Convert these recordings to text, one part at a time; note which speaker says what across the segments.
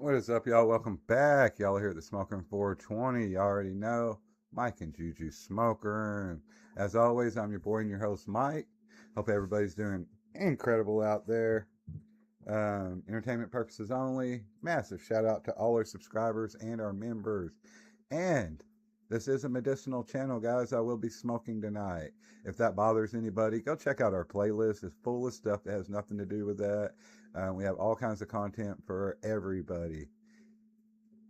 Speaker 1: What is up, y'all? Welcome back. Y'all are here at the Smoking 420. You already know Mike and Jujus Smoker. And as always, I'm your boy and your host, Mike. Hope everybody's doing incredible out there. Entertainment purposes only. Massive shout out to all our subscribers and our members. And this is a medicinal channel, guys. I will be smoking tonight. If that bothers anybody, go check out our playlist. It's full of stuff that has nothing to do with that. We have all kinds of content for everybody.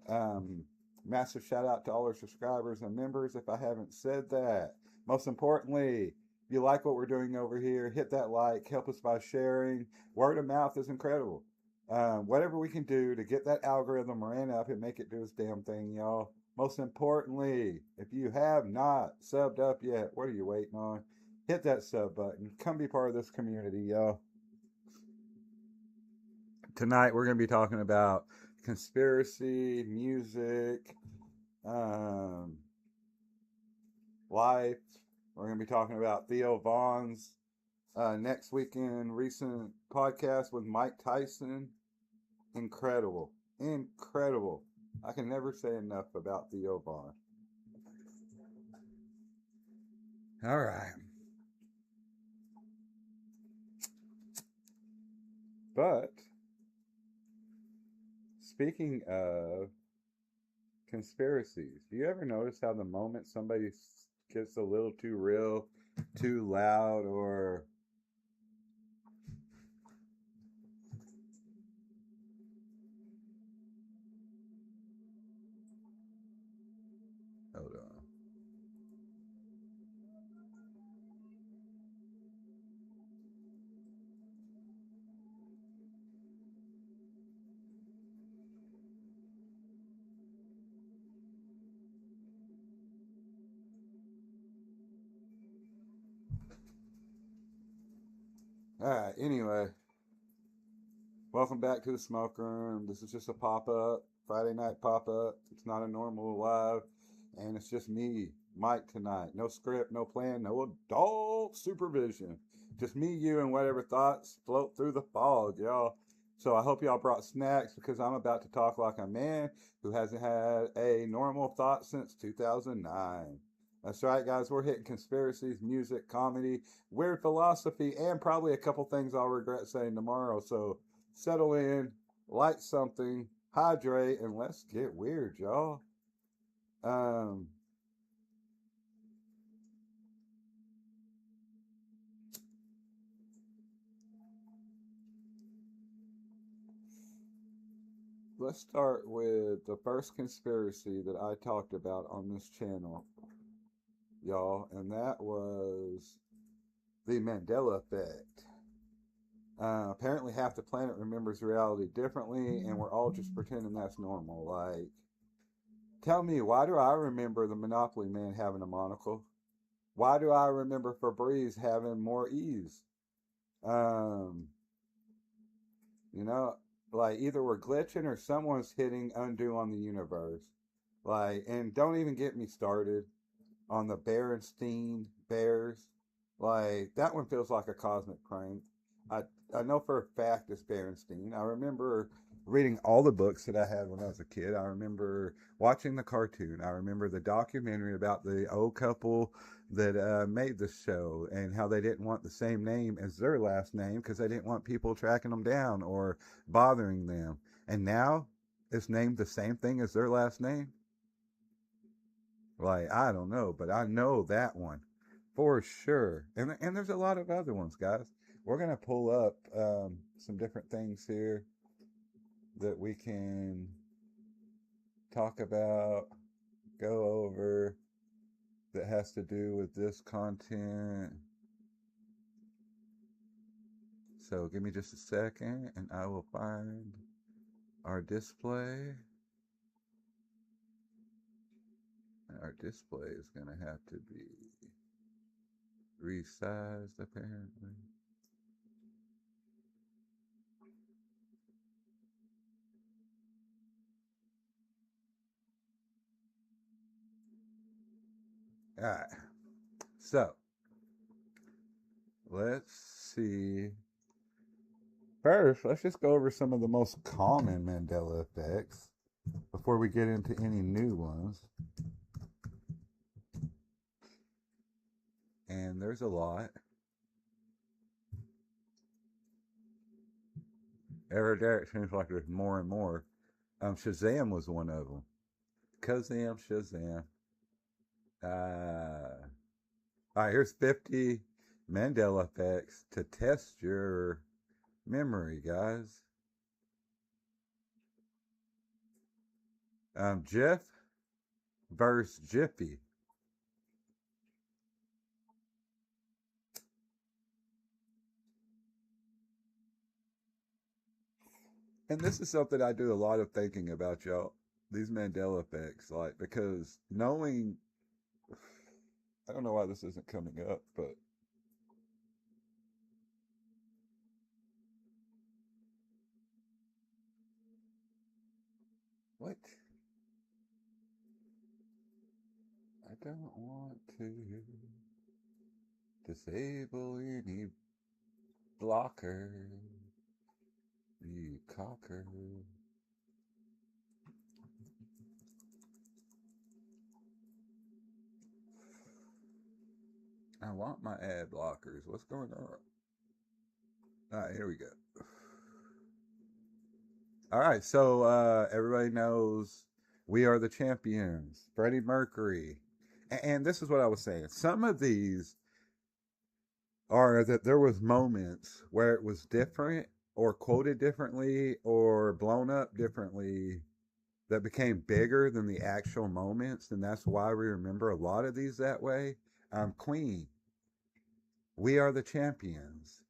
Speaker 1: Um, Massive shout out to all our subscribers and members if I haven't said that. Most importantly, if you like what we're doing over here, hit that like, help us by sharing. Word of mouth is incredible. Whatever we can do to get that algorithm ran up and make it do its damn thing, y'all. Most importantly, if you have not subbed up yet, what are you waiting on? Hit that sub button. Come be part of this community, y'all. Tonight we're going to be talking about conspiracy, music, um, life. We're going to be talking about Theo Vaughn's next weekend recent podcast with Mike Tyson. Incredible. Incredible. I can never say enough about Theo Vaughn. All right. But speaking of conspiracies, do you ever notice how the moment somebody gets a little too real, too loud, or hold on. All right, anyway, welcome back to the smoke room. This is just a pop up, Friday night pop up. It's not a normal live, and it's just me, Mike, tonight. No script, no plan, no adult supervision. Just me, you, and whatever thoughts float through the fog, y'all. So I hope y'all brought snacks because I'm about to talk like a man who hasn't had a normal thought since 2009. That's right, guys. We're hitting conspiracies, music, comedy, weird philosophy, and probably a couple things I'll regret saying tomorrow. So settle in, light something, hydrate, and let's get weird, y'all. Um, let's start with the first conspiracy that I talked about on this channel, y'all, and that was the Mandela effect. Apparently, half the planet remembers reality differently, and we're all just pretending that's normal. Like, tell me, why do I remember the Monopoly Man having a monocle? Why do I remember Febreze having more ease? Um, you know, like either we're glitching or someone's hitting undo on the universe. Like, and don't even get me started on the Berenstein Bears. Like, that one feels like a cosmic prank. I I know for a fact it's Berenstein. I remember reading all the books that I had when I was a kid. I remember watching the cartoon. I remember the documentary about the old couple that made the show and how they didn't want the same name as their last name because they didn't want people tracking them down or bothering them. And now it's named the same thing as their last name. Like, I don't know, but I know that one for sure. And there's a lot of other ones, guys. We're gonna pull up some different things here that we can talk about, go over that has to do with this content. So give me just a second and I will find our display. Our display is gonna have to be resized apparently. All right. So let's see First, let's just go over some of the most common Mandela effects before we get into any new ones. And there's a lot. Every day it seems like there's more and more. Shazam was one of them. Kazam, Shazam. All right, here's 50 Mandela effects to test your memory, guys. Jeff versus Jiffy. And this is something I do a lot of thinking about, y'all. These Mandela effects, like, because knowing, I don't know why this isn't coming up, but what? I don't want to disable any blocker, you cocker. I want my ad blockers. What's going on? All right, here we go. All right, so everybody knows We Are the Champions, Freddie Mercury. And this is what I was saying. Some of these are that there was moments where it was different or quoted differently or blown up differently that became bigger than the actual moments, and that's why we remember a lot of these that way. Queen, We Are the Champions.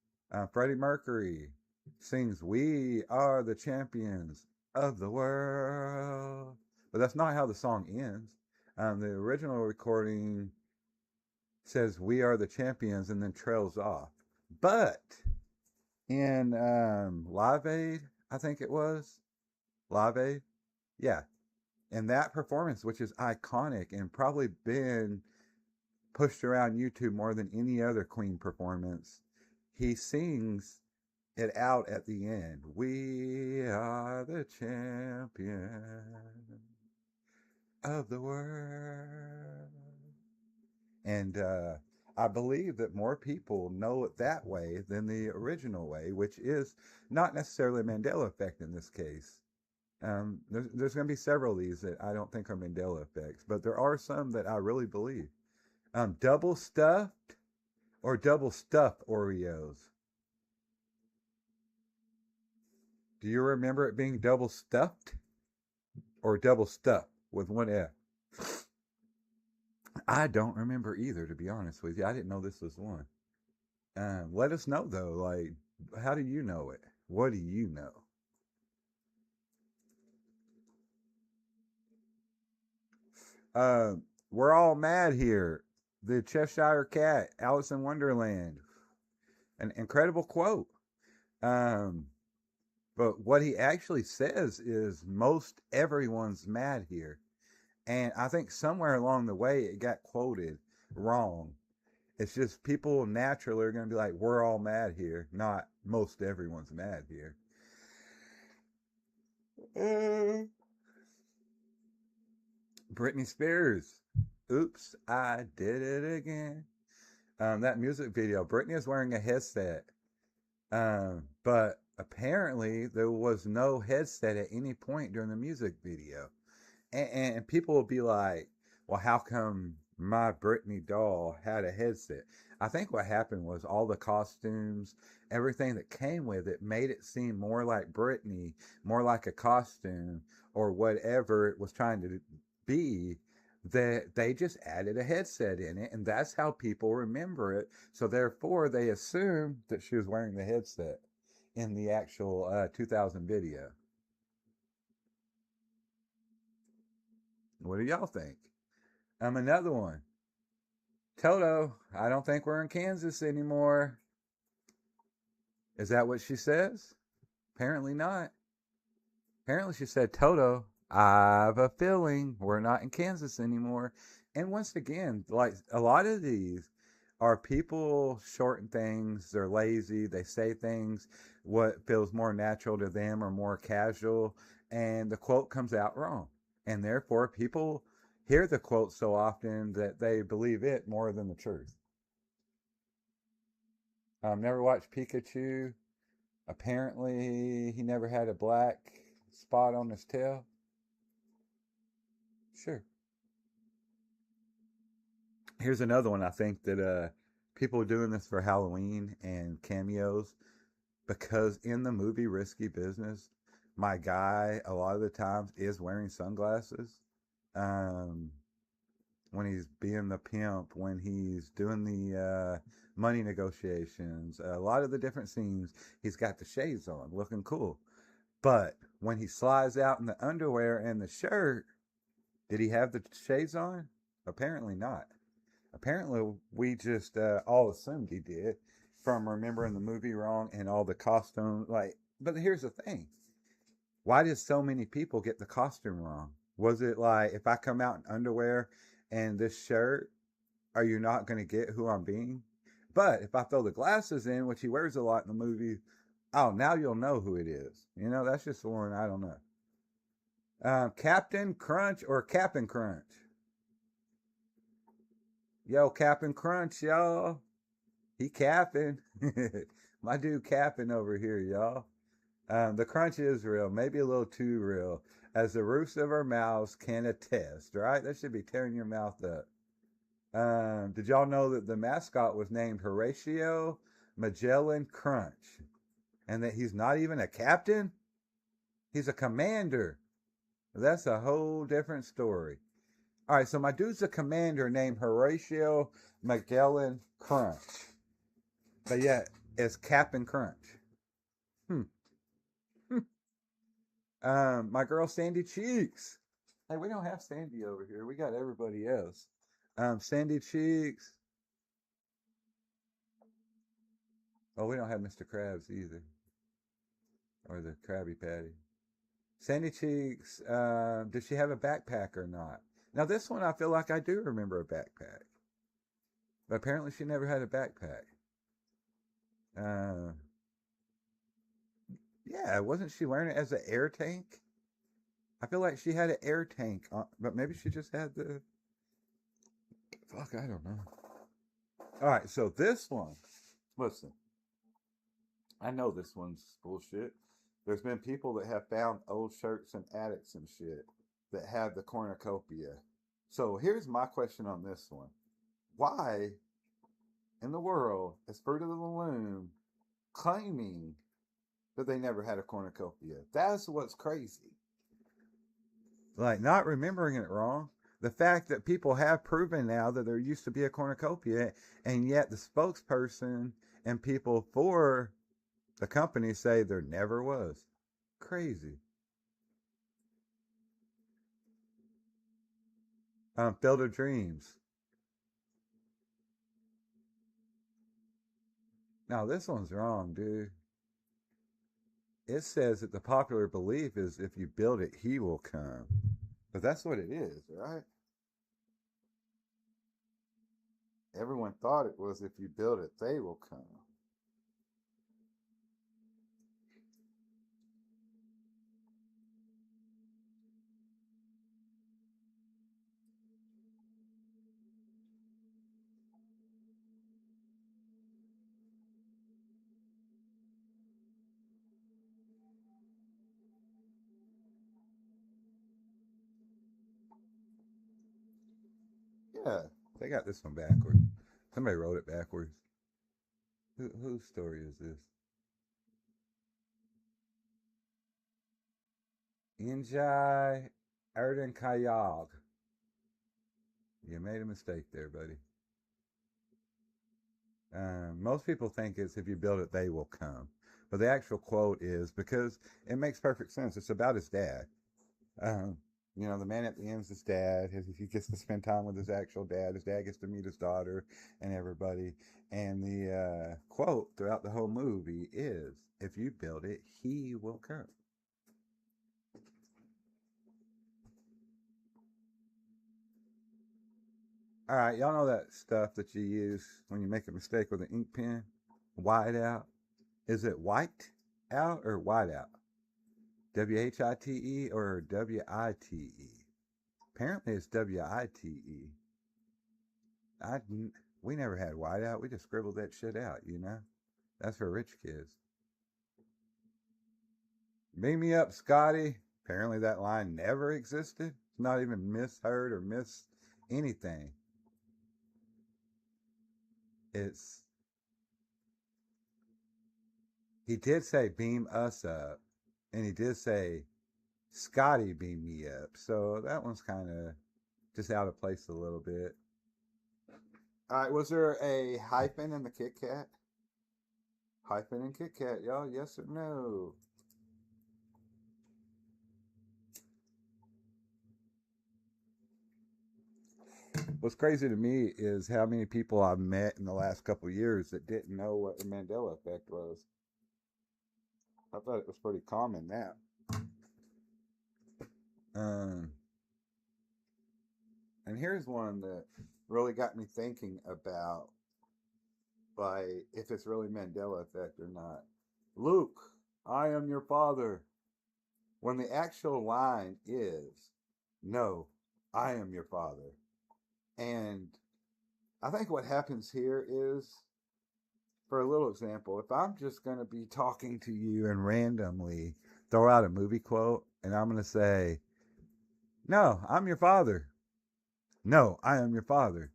Speaker 1: Freddie Mercury sings We Are the Champions of the World. But that's not how the song ends. The original recording says We Are the Champions and then trails off. But in Live Aid, I think it was, Live Aid, yeah. And that performance, which is iconic and probably been pushed around YouTube more than any other Queen performance, he sings it out at the end. We are the champion of the world. And I believe that more people know it that way than the original way, which is not necessarily a Mandela effect in this case. There's going to be several of these that I don't think are Mandela effects, but there are some that I really believe. Double stuffed or double stuffed Oreos? Do you remember it being double stuffed or double stuffed with one F? I don't remember either, to be honest with you. I didn't know this was one. Let us know though. Like, how do you know it? What do you know? Uh, we're all mad here. The Cheshire Cat, Alice in Wonderland, an incredible quote. Um, but what he actually says is most everyone's mad here. And I think somewhere along the way it got quoted wrong. It's just people naturally are going to be like, we're all mad here, not most everyone's mad here. Britney Spears. Oops, I did it again. That music video, Britney is wearing a headset. But apparently there was no headset at any point during the music video. And people will be like, well, how come my Britney doll had a headset? I think what happened was all the costumes, everything that came with it made it seem more like Britney, more like a costume or whatever it was trying to be, that they just added a headset in it. And that's how people remember it. So therefore they assumed that she was wearing the headset in the actual 2000 video. What do y'all think? Another one. Toto, I don't think we're in Kansas anymore. Is that what she says? Apparently not. Apparently she said, Toto, I have a feeling we're not in Kansas anymore. And once again, like a lot of these, Are people shorten things? They're lazy. They say things what feels more natural to them or more casual, and the quote comes out wrong. And therefore, people hear the quote so often that they believe it more than the truth. Never watched Pikachu. Apparently, he never had a black spot on his tail. Sure. Here's another one. I think that people are doing this for Halloween and cameos because in the movie Risky Business, my guy a lot of the times is wearing sunglasses. Um, when he's being the pimp, when he's doing the money negotiations, a lot of the different scenes, he's got the shades on, looking cool. But when he slides out in the underwear and the shirt, did he have the shades on? Apparently not. Apparently, we just all assumed he did from remembering the movie wrong and all the costumes. But here's the thing: why did so many people get the costume wrong? Was it like if I come out in underwear and this shirt, are you not going to get who I'm being? But if I throw the glasses in, which he wears a lot in the movie, oh, now you'll know who it is. That's just one I don't know. Captain Crunch or Cap'n Crunch? Yo, Cap'n Crunch, y'all. He capping. My dude capping over here, y'all. The crunch is real, maybe a little too real, as the roofs of our mouths can attest, right? That should be tearing your mouth up. Did y'all know that the mascot was named Horatio Magellan Crunch? And that he's not even a captain? He's a commander. That's a whole different story. All right, so my dude's a commander named Horatio Magellan Crunch. But yet, it's Captain Crunch. Hmm. My girl Sandy Cheeks. Hey, we don't have Sandy over here. We got everybody else. Sandy Cheeks. Oh, we don't have Mr. Krabs either. Or the Krabby Patty. Sandy Cheeks, did she have a backpack or not? Now, this one I feel like I do remember a backpack. But apparently she never had a backpack. Uh, yeah, wasn't she wearing it as an air tank? I feel like she had an air tank, but maybe she just had the. Fuck, I don't know. All right, so this one. Listen, I know this one's bullshit. There's been people that have found old shirts in attics and shit that have the cornucopia. So here's my question on this one. Why in the world is Fruit of the Loom claiming that they never had a cornucopia? That's what's crazy. Like, not remembering it wrong. The fact that people have proven now that there used to be a cornucopia, and yet the spokesperson and people for the company say there never was. Crazy. Field of Dreams. Now, this one's wrong, dude. It says that the popular belief is if you build it, he will come. But that's what it is, right? Everyone thought it was if you build it, they will come. Yeah, they got this one backwards. Somebody wrote it backwards. Whose story is this? Injai Erden Kayag. You made a mistake there, buddy. Most people think it's if you build it, they will come. But the actual quote is because it makes perfect sense. It's about his dad. Um, the man at the end is his dad. He gets to spend time with his actual dad. His dad gets to meet his daughter and everybody. And the quote throughout the whole movie is, if you build it, he will come. All right, y'all know that stuff that you use when you make a mistake with an ink pen? White out. Is it white out or white out? WHITE or WITE? Apparently it's WITE. I, we never had white out. We just scribbled that shit out, you know? That's for rich kids. Beam me up, Scotty. Apparently that line never existed. It's not even misheard or miss anything. It's he did say beam us up, and he did say Scotty beam me up. So that one's kind of just out of place a little bit. All right, was there a hyphen in the Kit Kat? Hyphen in Kit Kat, y'all? Yes or no? What's crazy to me is how many people I've met in the last couple of years that didn't know what the Mandela effect was. I thought it was pretty common now. Um, and here's one that really got me thinking about, like, if it's really Mandela effect or not. Luke, I am your father. When the actual line is, no, I am your father. And I think what happens here is, for a little example, if I'm just going to be talking to you and randomly throw out a movie quote and I'm going to say, no, I'm your father. No, I am your father.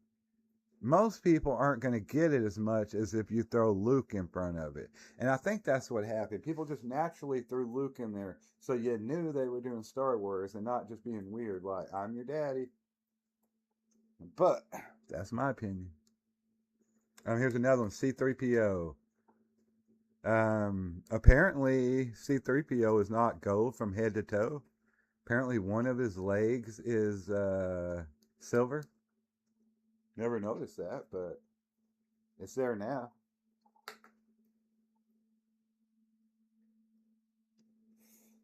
Speaker 1: Most people aren't going to get it as much as if you throw Luke in front of it. And I think that's what happened. People just naturally threw Luke in there so you knew they were doing Star Wars and not just being weird like, I'm your daddy. But that's my opinion. Here's another one, C-3PO. Apparently C-3PO is not gold from head to toe. Apparently one of his legs is silver. Never noticed that, but it's there now.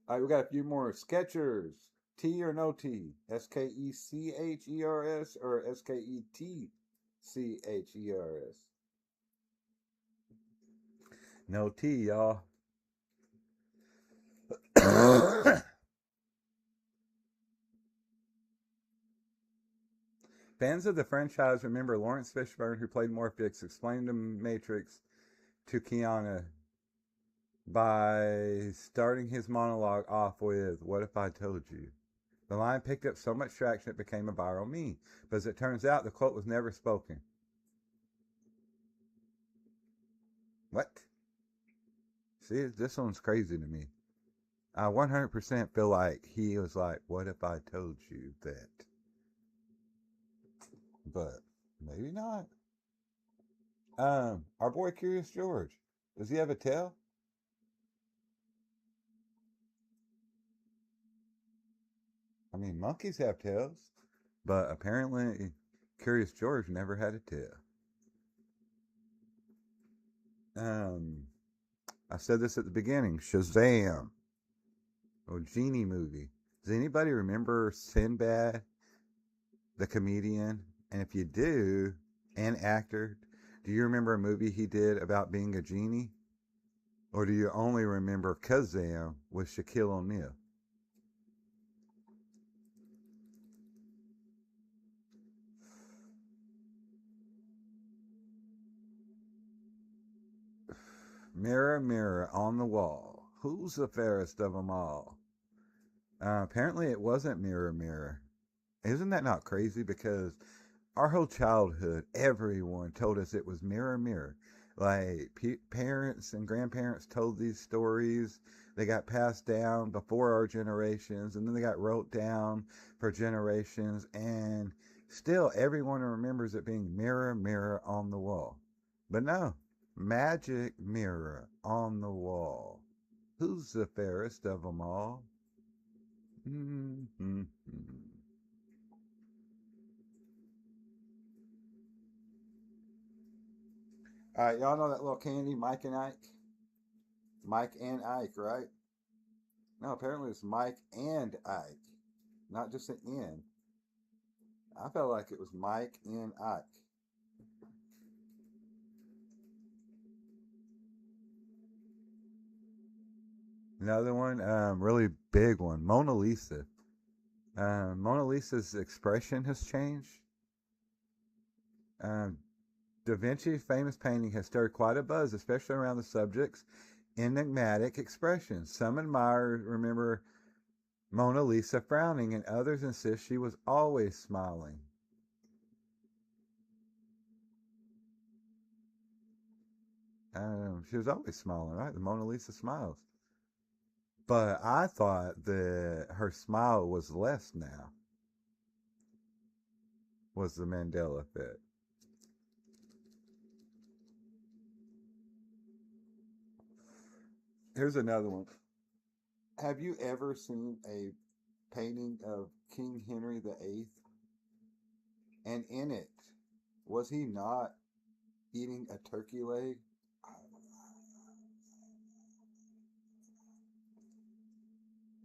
Speaker 1: All right, we got a few more. Skechers. T or no T? Skechers or Sketchers? No T, y'all. Fans of the franchise remember Lawrence Fishburne, who played Morpheus, explained the Matrix to Keanu by starting his monologue off with, "What if I told you?" The line picked up so much traction it became a viral meme. But as it turns out, the quote was never spoken. What? See, this one's crazy to me. I 100% feel like he was like, "What if I told you that?" But maybe not. Our boy Curious George, does he have a tail? I mean, monkeys have tails, but apparently Curious George never had a tail. I said this at the beginning. Shazam, a genie movie. Does anybody remember Sinbad, the comedian? And if you do, an actor, do you remember a movie he did about being a genie? Or do you only remember Kazam with Shaquille O'Neal? Mirror, mirror on the wall, who's the fairest of them all? Apparently it wasn't Mirror, mirror. Isn't that not crazy? Because our whole childhood, everyone told us it was Mirror, mirror. Like parents and grandparents told these stories. They got passed down before our generations, and then they got wrote down for generations. And still, everyone remembers it being Mirror, mirror on the wall. But no, magic mirror on the wall. Who's the fairest of them all? Mm-hmm. All right, y'all know that little candy, Mike and Ike? Mike and Ike, right? No, apparently it's Mike and Ike, not just an N. I felt like it was Mike and Ike. Another one, really big one, Mona Lisa. Mona Lisa's expression has changed. Um, Da Vinci's famous painting has stirred quite a buzz, especially around the subject's enigmatic expressions. Some admirers remember Mona Lisa frowning, and others insist she was always smiling. She was always smiling, right? The Mona Lisa smiles. But I thought that her smile was less now, was the Mandela effect. Here's another one. Have you ever seen a painting of King Henry VIII? And in it, was he not eating a turkey leg?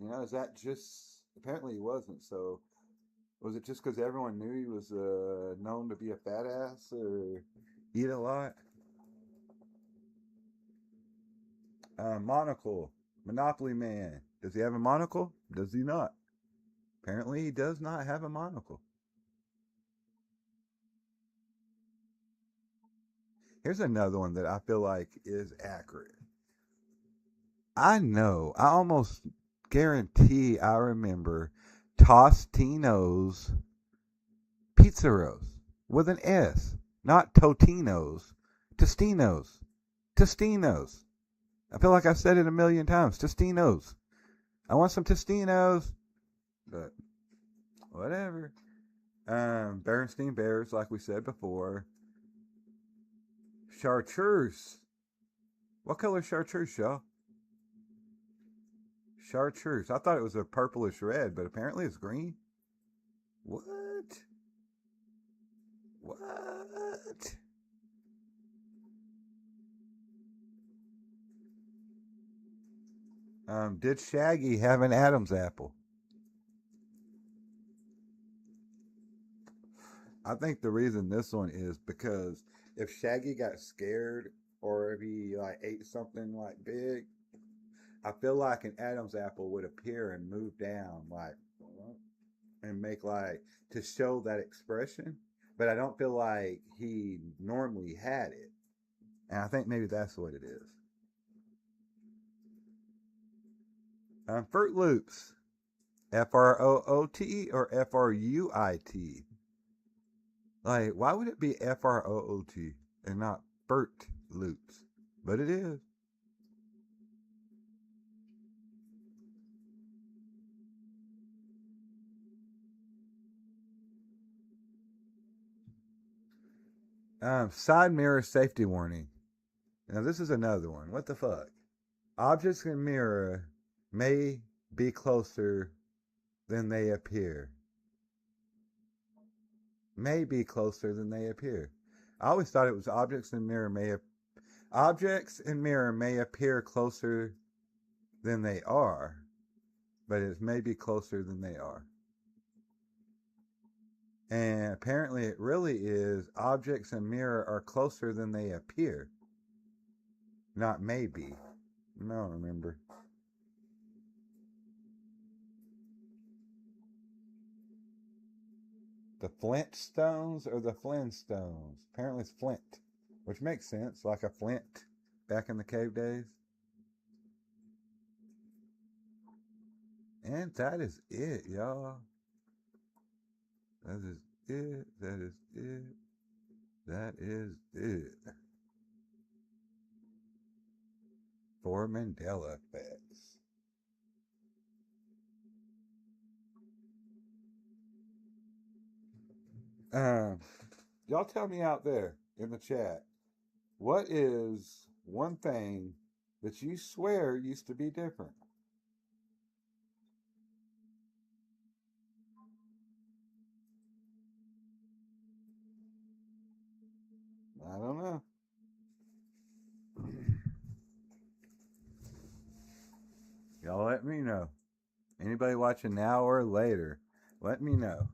Speaker 1: You know, is that just. Apparently he wasn't, so. Was it just because everyone knew he was known to be a fat ass or eat a lot? Monocle. Monopoly Man. Does he have a monocle? Does he not? Apparently he does not have a monocle. Here's another one that I feel like is accurate. I know, I almost guarantee I remember Tostino's Pizzeros with an S, not Totino's. Tostinos. Tostinos. I feel like I've said it a million times. Tostinos. I want some Tostinos. But whatever. Bernstein Bears, like we said before. Chartreuse. What color is chartreuse, y'all? Chartreuse. I thought it was a purplish red, but apparently it's green. What? What? Did Shaggy have an Adam's apple? I think the reason this one is because if Shaggy got scared or if he like ate something like big, I feel like an Adam's apple would appear and move down like and make like to show that expression. But I don't feel like he normally had it. And I think maybe that's what it is. Fruit Loops. F-R-O-O-T or F-R-U-I-T? Like, why would it be F-R-O-O-T and not Fruit Loops? But it is. Side mirror safety warning. Now, this is another one. What the fuck? Objects in mirror may be closer than they appear. May be closer than they appear. I always thought it was objects in mirror may appear closer than they are, but it may be closer than they are. And apparently it really is objects in mirror are closer than they appear. Not maybe. I don't remember. The Flintstones or the Flintstones? Apparently it's Flint, which makes sense, like a flint back in the cave days. And that is it, y'all. That is it. That is it. That is it. For Mandela effects. Y'all tell me out there in the chat, what is one thing that you swear used to be different? I don't know. Y'all let me know. Anybody watching now or later, let me know.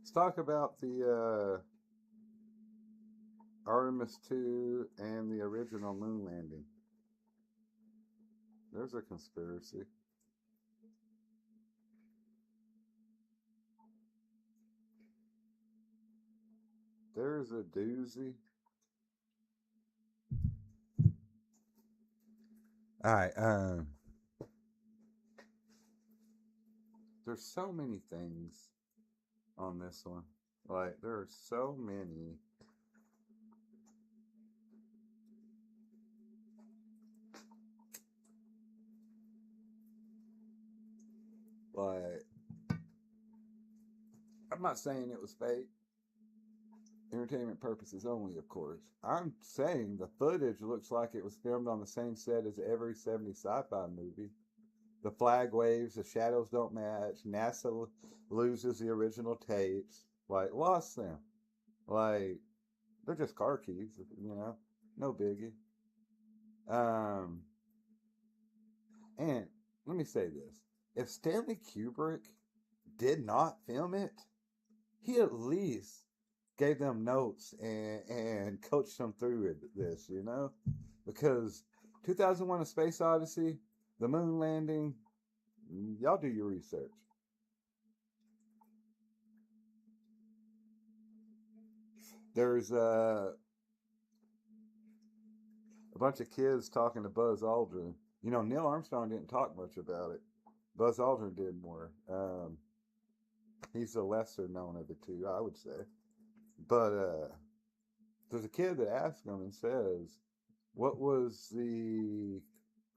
Speaker 1: Let's talk about the Artemis 2 and the original moon landing. There's a conspiracy. There's a doozy. All right. There's so many things on this one. Like, there are so many. Like, I'm not saying it was fake. Entertainment purposes only, of course. I'm saying the footage looks like it was filmed on the same set as every 70s sci-fi movie. The flag waves, the shadows don't match. NASA loses the original tapes. Like, lost them. Like, they're just car keys, no biggie. Um, and let me say this: if Stanley Kubrick did not film it, he at least gave them notes and coached them through this, because 2001: A Space Odyssey, the moon landing, y'all do your research. There's a bunch of kids talking to Buzz Aldrin. Neil Armstrong didn't talk much about it. Buzz Aldrin did more. He's the lesser known of the two, I would say. But there's a kid that asks him and says, "What was the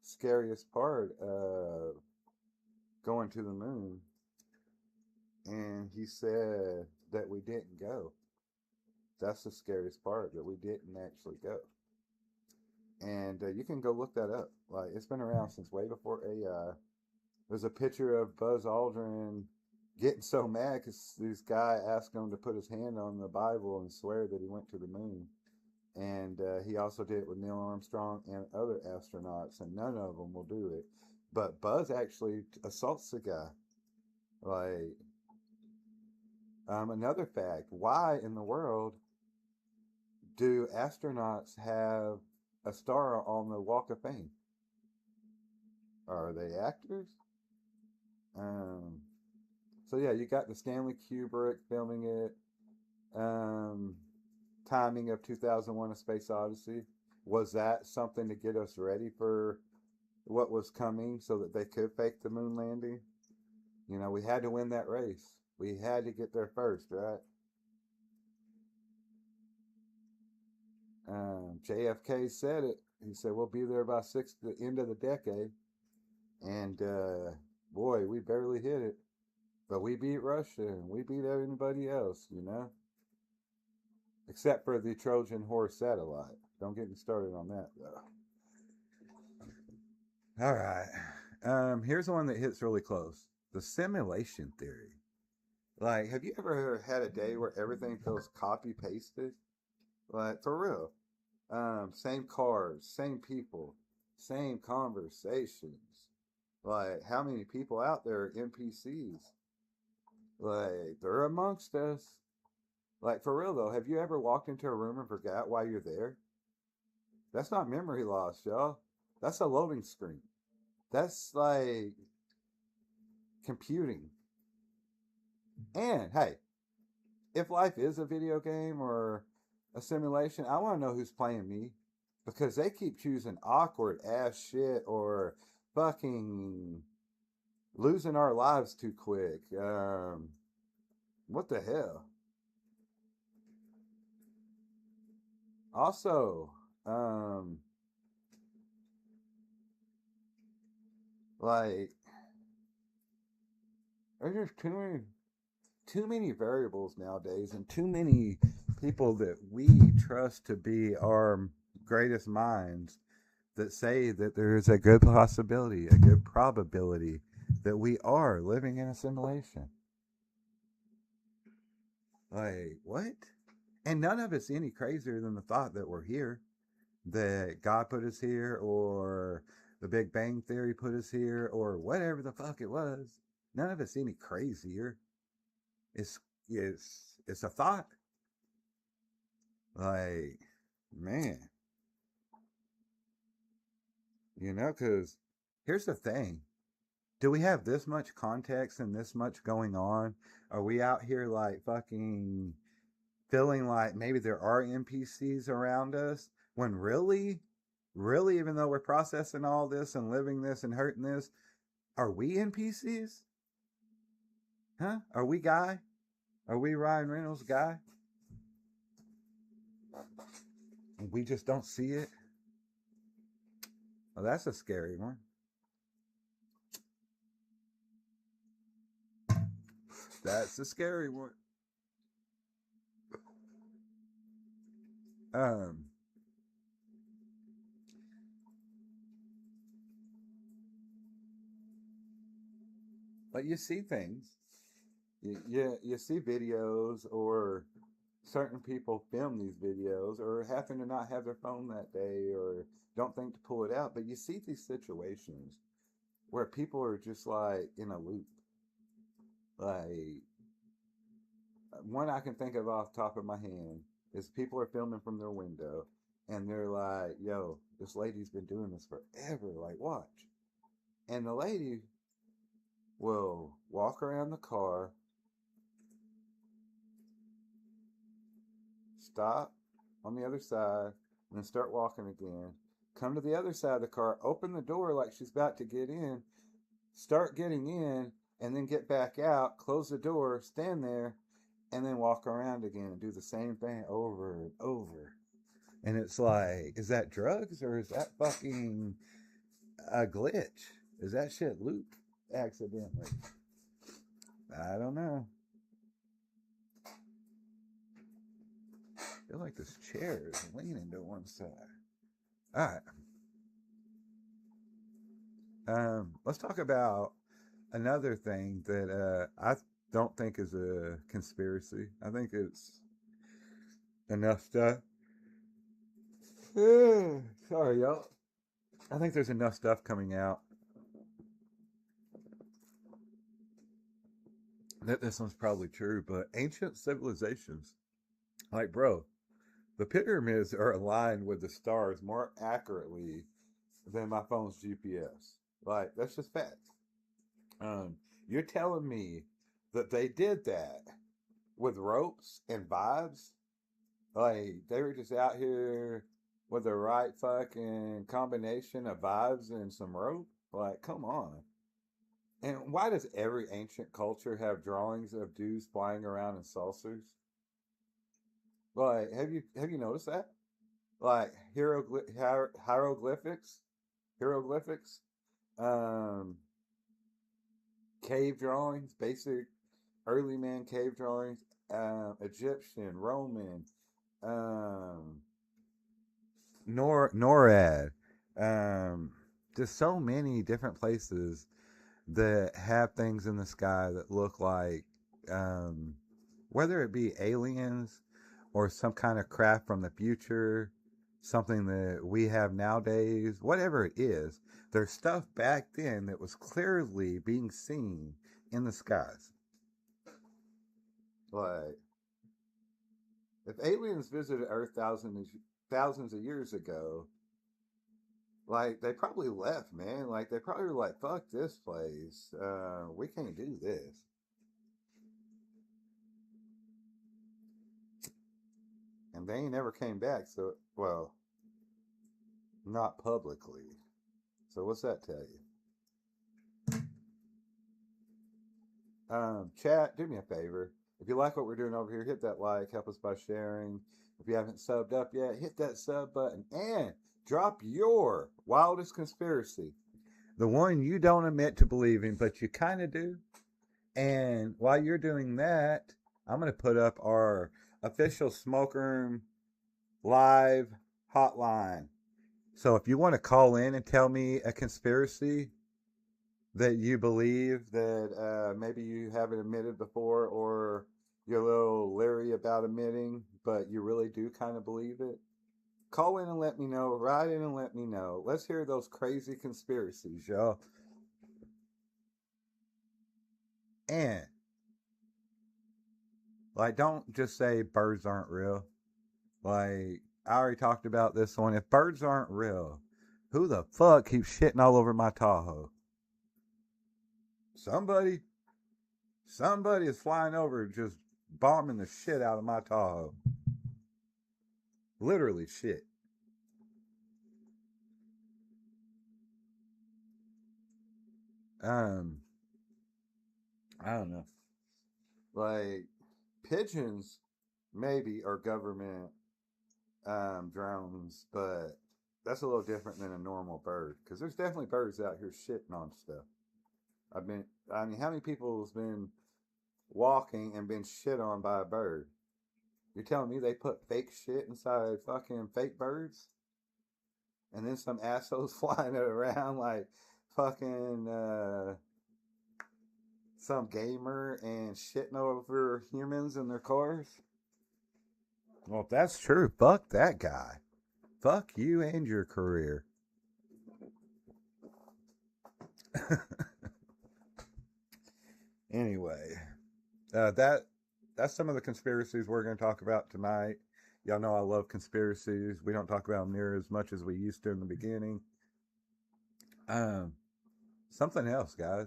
Speaker 1: scariest part of going to the moon?" And he said that we didn't go. That's the scariest part, that we didn't actually go. And you can go look that up. Like, it's been around since way before AI. There's a picture of Buzz Aldrin getting so mad because this guy asked him to put his hand on the Bible and swear that he went to the moon. And he also did it with Neil Armstrong and other astronauts, and none of them will do it. But Buzz actually assaults the guy. Like, another fact: why in the world do astronauts have a star on the Walk of Fame? Are they actors? So yeah, you got the Stanley Kubrick filming it. Timing of 2001: A Space Odyssey. Was that something to get us ready for what was coming so that they could fake the moon landing? We had to win that race. We had to get there first, right? JFK said it. He said, "We'll be there by the end of the decade." And boy, we barely hit it. But we beat Russia and we beat everybody else, except for the Trojan horse satellite. Don't get me started on that, though. All right. Here's one that hits really close: the simulation theory. Like, have you ever had a day where everything feels copy pasted? Like, for real. Same cars, same people, same conversations. Like, how many people out there are NPCs? Like, they're amongst us. Like, for real though, have you ever walked into a room and forgot why you're there? That's not memory loss, y'all. That's a loading screen. That's like computing. And hey, if life is a video game or a simulation, I want to know who's playing me, because they keep choosing awkward ass shit or fucking losing our lives too quick. What the hell? Also, like, there's just too many variables nowadays, and too many people that we trust to be our greatest minds that say that there's a good possibility, a good probability that we are living in a simulation. Like, what? And none of it's any crazier than the thought that we're here, that God put us here, or the Big Bang Theory put us here, or whatever the fuck it was. None of it's any crazier. It's it's a thought. Like, man, because here's the thing. Do we have this much context and this much going on? Are we out here like fucking feeling like maybe there are NPCs around us when really, even though we're processing all this and living this and hurting this, are we NPCs? Huh? Are we Guy? Are we Ryan Reynolds Guy? And we just don't see it? Well, that's a scary one. That's a scary one. Um, but you see things. You see videos, or certain people film these videos, or happen to not have their phone that day, or don't think to pull it out. But you see these situations where people are just like in a loop. Like, one I can think of off the top of my hand is people are filming from their window and they're like, yo, this lady's been doing this forever. Like, watch. And the lady will walk around the car, stop on the other side, and then start walking again. Come to the other side of the car, open the door like she's about to get in, start getting in, and then get back out, close the door, stand there, and then walk around again and do the same thing over and over. And it's like, is that drugs or is that fucking a glitch? Is that shit looped accidentally? I don't know. I feel like this chair is leaning to one side. All right. Let's talk about another thing that I don't think is a conspiracy. I think it's enough stuff. Sorry, y'all. I think there's enough stuff coming out that this one's probably true, but ancient civilizations, like, bro, the pyramids are aligned with the stars more accurately than my phone's GPS. Like, that's just fact. Um, you're telling me that they did that with ropes and vibes? Like, they were just out here with the right fucking combination of vibes and some rope? Like, come on. And why does every ancient culture have drawings of dudes flying around in saucers? Like, have you noticed that? Like hieroglyphics, um, cave drawings, basic early man cave drawings, Egyptian, Roman, um, NORAD, um, just so many different places that have things in the sky that look like, um, whether it be aliens or some kind of craft from the future, something that we have nowadays, whatever it is, there's stuff back then that was clearly being seen in the skies. Like, if aliens visited Earth thousands of years ago, like, they probably left, man. Like, they probably were like, fuck this place. We can't do this. And they ain't never came back, so, well, not publicly. So what's that tell you? Chat, do me a favor. If you like what we're doing over here, hit that like, help us by sharing. If you haven't subbed up yet, hit that sub button and drop your wildest conspiracy. The one you don't admit to believing, but you kind of do. And while you're doing that, I'm going to put up our official Smoke Room live hotline. So if you want to call in and tell me a conspiracy that you believe that maybe you haven't admitted before, or you're a little leery about admitting, but you really do kind of believe it, call in and let me know. Write in and let me know. Let's hear those crazy conspiracies, y'all. And Like, don't just say birds aren't real. Like, I already talked about this one. If birds aren't real, who the fuck keeps shitting all over my Tahoe? Somebody, somebody is flying over just bombing the shit out of my Tahoe. Literally shit. Um, I don't know. Like, pigeons maybe are government drones, but that's a little different than a normal bird. Because there's definitely birds out here shitting on stuff. I mean, how many people has been walking and been shit on by a bird? You're telling me they put fake shit inside fucking fake birds? And then some assholes flying it around like fucking some gamer and shitting over humans in their cars? Well, if that's true, fuck that guy. Fuck you and your career. Anyway, that's some of the conspiracies we're going to talk about tonight. Y'all know I love conspiracies. We don't talk about them near as much as we used to in the beginning. Um, Something else, guys.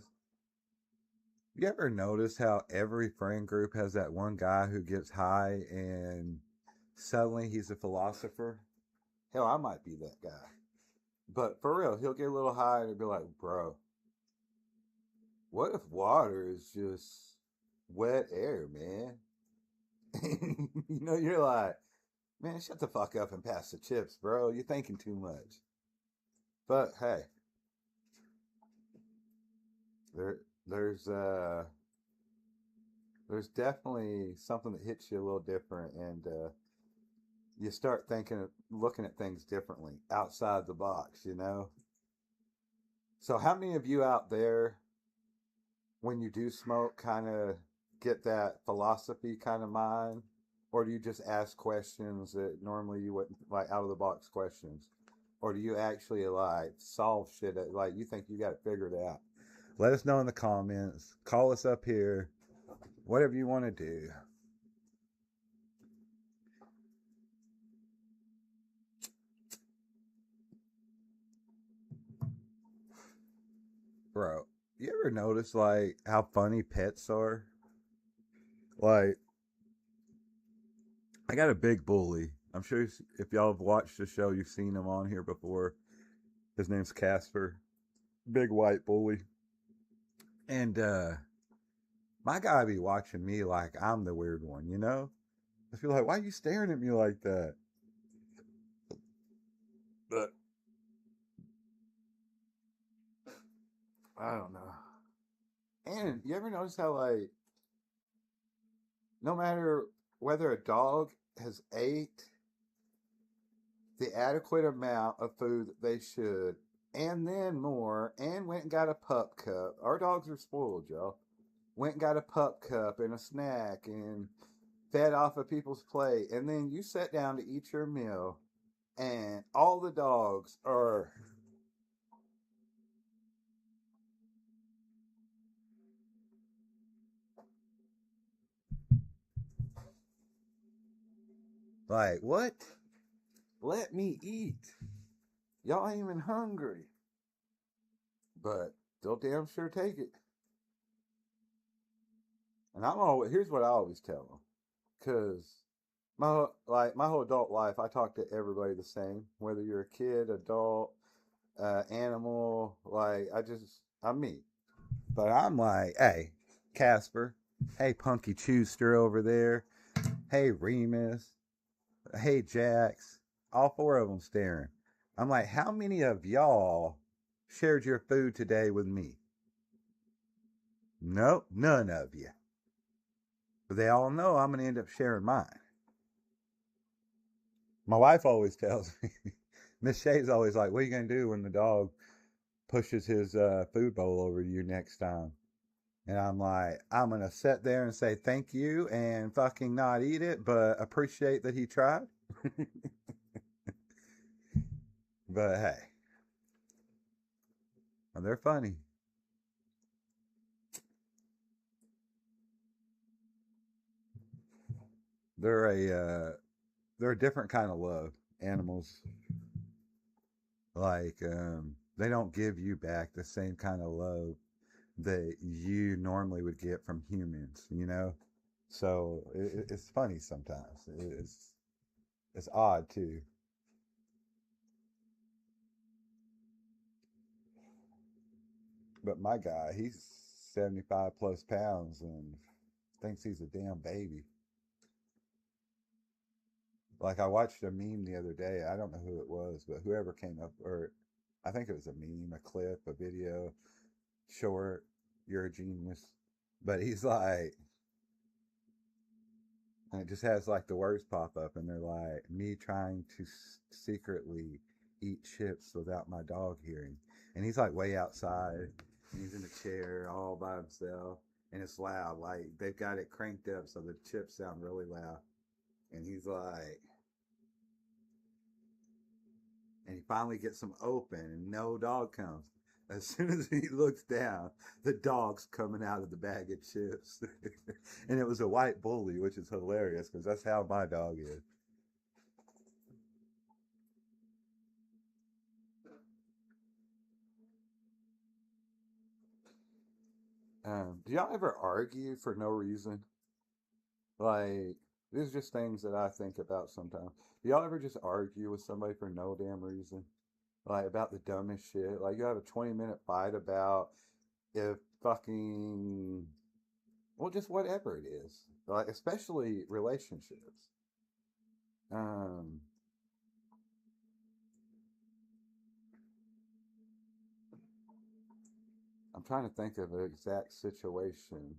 Speaker 1: You ever notice how every friend group has that one guy who gets high and suddenly he's a philosopher? Hell, I might be that guy. But for real, he'll get a little high and be like, bro, what if water is just wet air, man? You're like, man, shut the fuck up and pass the chips, bro. You're thinking too much. But hey, there, there's uh, there's definitely something that hits you a little different, and you start looking at things differently, outside the box. So, how many of you out there, when you do smoke, kind of get that philosophy kind of mind? Or do you just ask questions that normally you wouldn't, like out of the box questions? Or do you actually like solve shit that like you think you got it figured out? Let us know in the comments. Call us up here. Whatever you want to do. Bro, you ever notice like how funny pets are? Like, I got a big bully. I'm sure if y'all have watched the show, you've seen him on here before. His name's Casper. Big white bully. And my guy be watching me like I'm the weird one. I feel like, why are you staring at me like that? But I don't know. And you ever notice how like no matter whether a dog has ate the adequate amount of food that they should, and then more, and went and got a pup cup. Our dogs are spoiled, y'all. Went and got a pup cup and a snack and fed off of people's plate, and then you sat down to eat your meal, and all the dogs are like, what? Let me eat. Y'all ain't even hungry. But they'll damn sure take it. And here's what I always tell them. Because my whole adult life, I talk to everybody the same. Whether you're a kid, adult, animal, I'm me. But I'm like, hey, Casper. Hey, Punky Chooster over there. Hey, Remus. Hey, Jax. All four of them staring. I'm like, how many of y'all shared your food today with me? Nope, none of you. But they all know I'm going to end up sharing mine. My wife always tells me, Miss Shay's always like, what are you going to do when the dog pushes his food bowl over you next time? And I'm like, I'm going to sit there and say thank you and fucking not eat it, but appreciate that he tried. But hey, they're funny. They're they're a different kind of love. Animals, like, they don't give you back the same kind of love that you normally would get from humans, you know? So it's funny sometimes. It's odd too. But my guy, he's 75 plus pounds and thinks he's a damn baby. Like, I watched a meme the other day. I don't know who it was, but whoever came up, or I think it was a meme, a clip, a video, short. You're a genius. But he's like, and it just has like the words pop up, and they're like, me trying to secretly eat chips without my dog hearing. And he's like way outside. And he's in a chair all by himself. And it's loud. Like, they've got it cranked up so the chips sound really loud. And he's like, and he finally gets them open, and no dog comes. As soon as he looks down, the dog's coming out of the bag of chips. And it was a white bully, which is hilarious because that's how my dog is. Do y'all ever argue for no reason? Like, these are just things that I think about sometimes. Do y'all ever just argue with somebody for no damn reason? Like, about the dumbest shit? Like, you have a 20-minute fight about if fucking, well, just whatever it is. Like, especially relationships. Um, I'm trying to think of an exact situation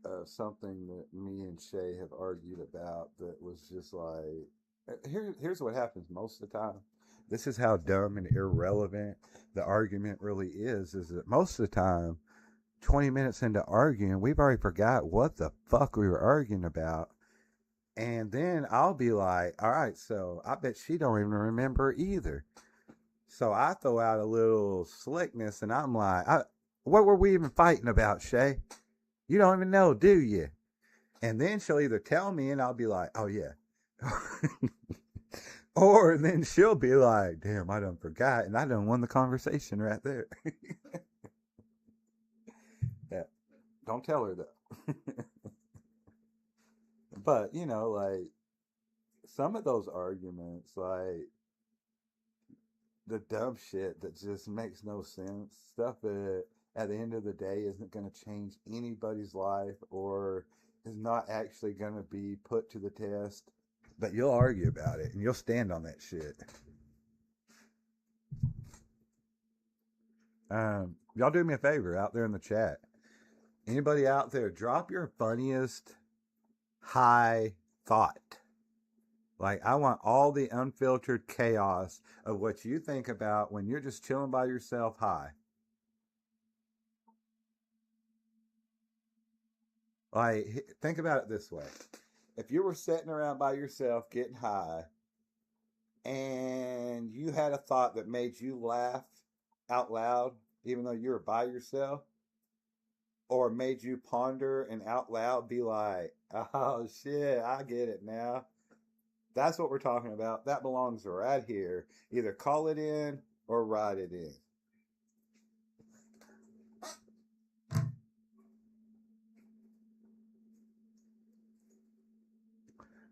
Speaker 1: of something that me and Shay have argued about that was just like, here's what happens most of the time. This is how dumb and irrelevant the argument really is that most of the time, 20 minutes into arguing, we've already forgot what the fuck we were arguing about. And then I'll be like, all right, so I bet she don't even remember either. So I throw out a little slickness and I'm like, what were we even fighting about, Shay? You don't even know, do you? And then she'll either tell me and I'll be like, oh yeah. Or then she'll be like, damn, I done forgot. And I done won the conversation right there. Yeah. Don't tell her though. But, you know, like, some of those arguments, like the dumb shit that just makes no sense, stuff that at the end of the day isn't going to change anybody's life or is not actually going to be put to the test, but you'll argue about it and you'll stand on that shit. Y'all do me a favor out there in the chat. Anybody out there, drop your funniest high thought. Like, I want all the unfiltered chaos of what you think about when you're just chilling by yourself high. Like, think about it this way. If you were sitting around by yourself getting high and you had a thought that made you laugh out loud, even though you were by yourself, or made you ponder and out loud be like, oh shit, I get it now. That's what we're talking about. That belongs right here. Either call it in or write it in.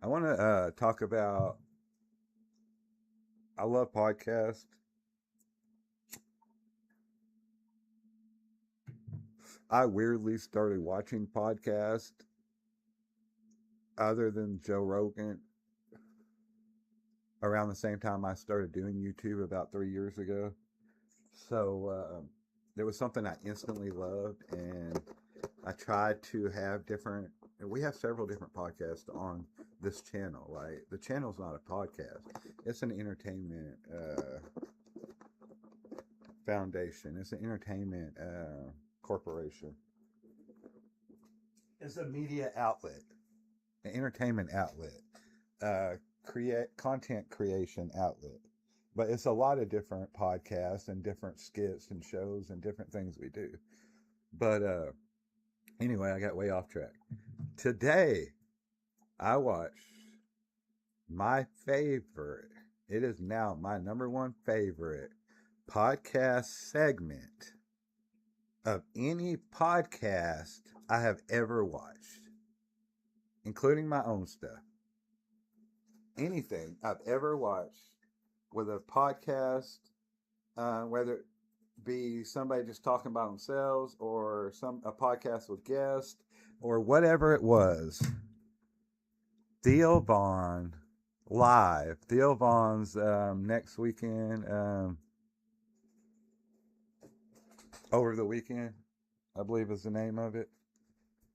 Speaker 1: I want to talk about. I love podcasts. I weirdly started watching podcasts other than Joe Rogan around the same time I started doing YouTube about 3 years ago. So there was something I instantly loved, and I tried to have different. We have several different podcasts on this channel. Like, the channel's not a podcast; it's an entertainment foundation. It's an entertainment corporation. It's a media outlet, an entertainment outlet, create content creation outlet. But it's a lot of different podcasts and different skits and shows and different things we do. But anyway, I got way off track. Today, I watched my favorite. It is now my number one favorite podcast segment of any podcast I have ever watched, including my own stuff. Anything I've ever watched with a podcast, whether it be somebody just talking about themselves or a podcast with guests or whatever it was. Theo Vaughn live. Theo Vaughn's next weekend, over the weekend, I believe is the name of it.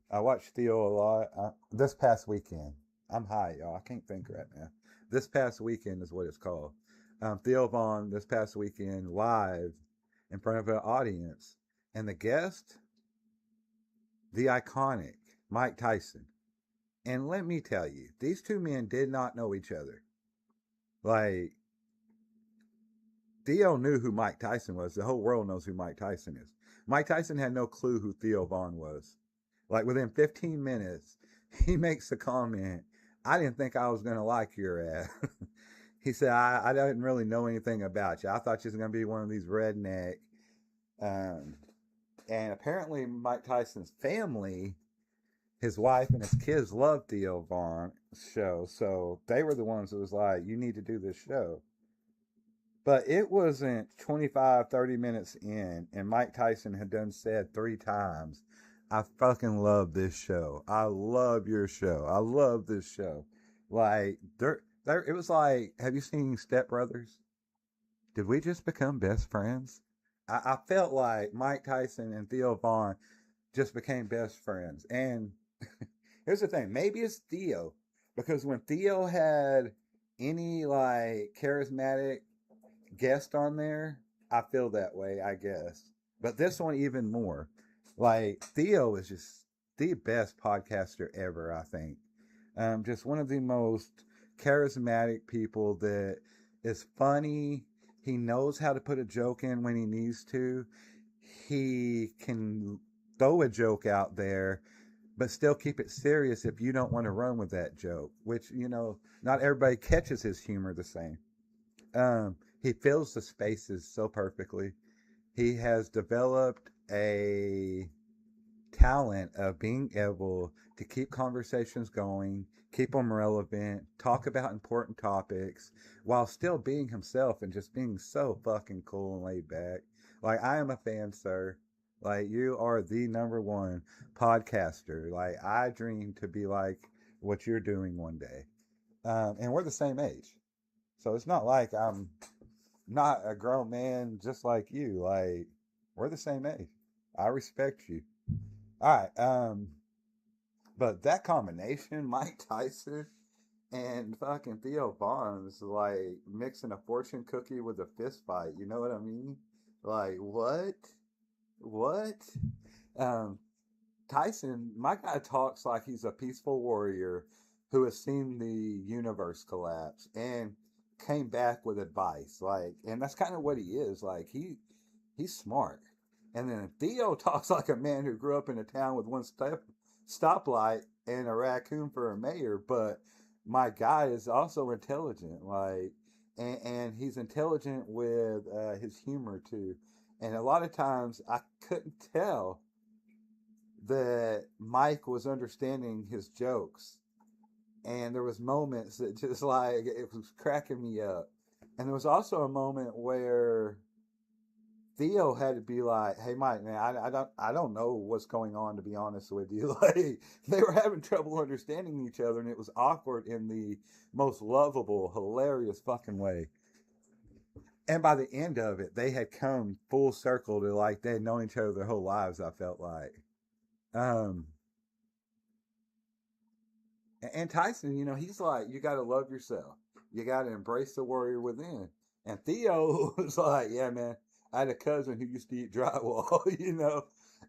Speaker 1: I watched Theo a lot this past weekend. I'm high, y'all. I can't think right now. This past weekend is what it's called. Theo Vaughn this past weekend live in front of an audience. And the guest, the iconic Mike Tyson. And let me tell you, these two men did not know each other. Like, Theo knew who Mike Tyson was. The whole world knows who Mike Tyson is. Mike Tyson had no clue who Theo Vaughn was. Like, within 15 minutes, he makes the comment, I didn't think I was going to like your ass. He said, I didn't really know anything about you. I thought you was going to be one of these redneck. And apparently Mike Tyson's family, his wife and his kids loved Theo Vaughn's show. So they were the ones that was like, you need to do this show. But it wasn't 25, 30 minutes in, and Mike Tyson had done said 3 times, I fucking love this show. I love your show. I love this show. Like, it was like, have you seen Step Brothers? Did we just become best friends? I felt like Mike Tyson and Theo Vaughn just became best friends. And here's the thing. Maybe it's Theo. Because when Theo had any, like, charismatic guest on there, I feel that way, I guess. But this one even more. Like, Theo is just the best podcaster ever, I think. Just one of the most charismatic people that is funny. He knows how to put a joke in when he needs to. He can throw a joke out there, but still keep it serious if you don't want to run with that joke, which, you know, not everybody catches his humor the same. He fills the spaces so perfectly. He has developed a talent of being able to keep conversations going, keep them relevant, talk about important topics while still being himself and just being so fucking cool and laid back. Like, I am a fan, sir. Like, you are the number one podcaster. Like, I dream to be like what you're doing one day. And we're the same age. So it's not like I'm not a grown man just like you. Like, we're the same age. I respect you. All right. But that combination, Mike Tyson and fucking Theo Vaughn, is like mixing a fortune cookie with a fist fight. You know what I mean? Like, what? What? Tyson, my guy talks like he's a peaceful warrior who has seen the universe collapse and came back with advice. Like, and that's kind of what he is. Like, he's smart. And then Theo talks like a man who grew up in a town with one stoplight and a raccoon for a mayor. But my guy is also intelligent. Like, and he's intelligent with his humor too. And a lot of times I couldn't tell that Mike was understanding his jokes. And there was moments that just like, it was cracking me up. And there was also a moment where Theo had to be like, "Hey, Mike, man, I don't know what's going on, to be honest with you." Like, they were having trouble understanding each other, and it was awkward in the most lovable, hilarious fucking way. And by the end of it, they had come full circle to like they had known each other their whole lives. I felt like, um, and Tyson, you know, he's like, you got to love yourself. You got to embrace the warrior within. And Theo was like, yeah, man, I had a cousin who used to eat drywall, you know,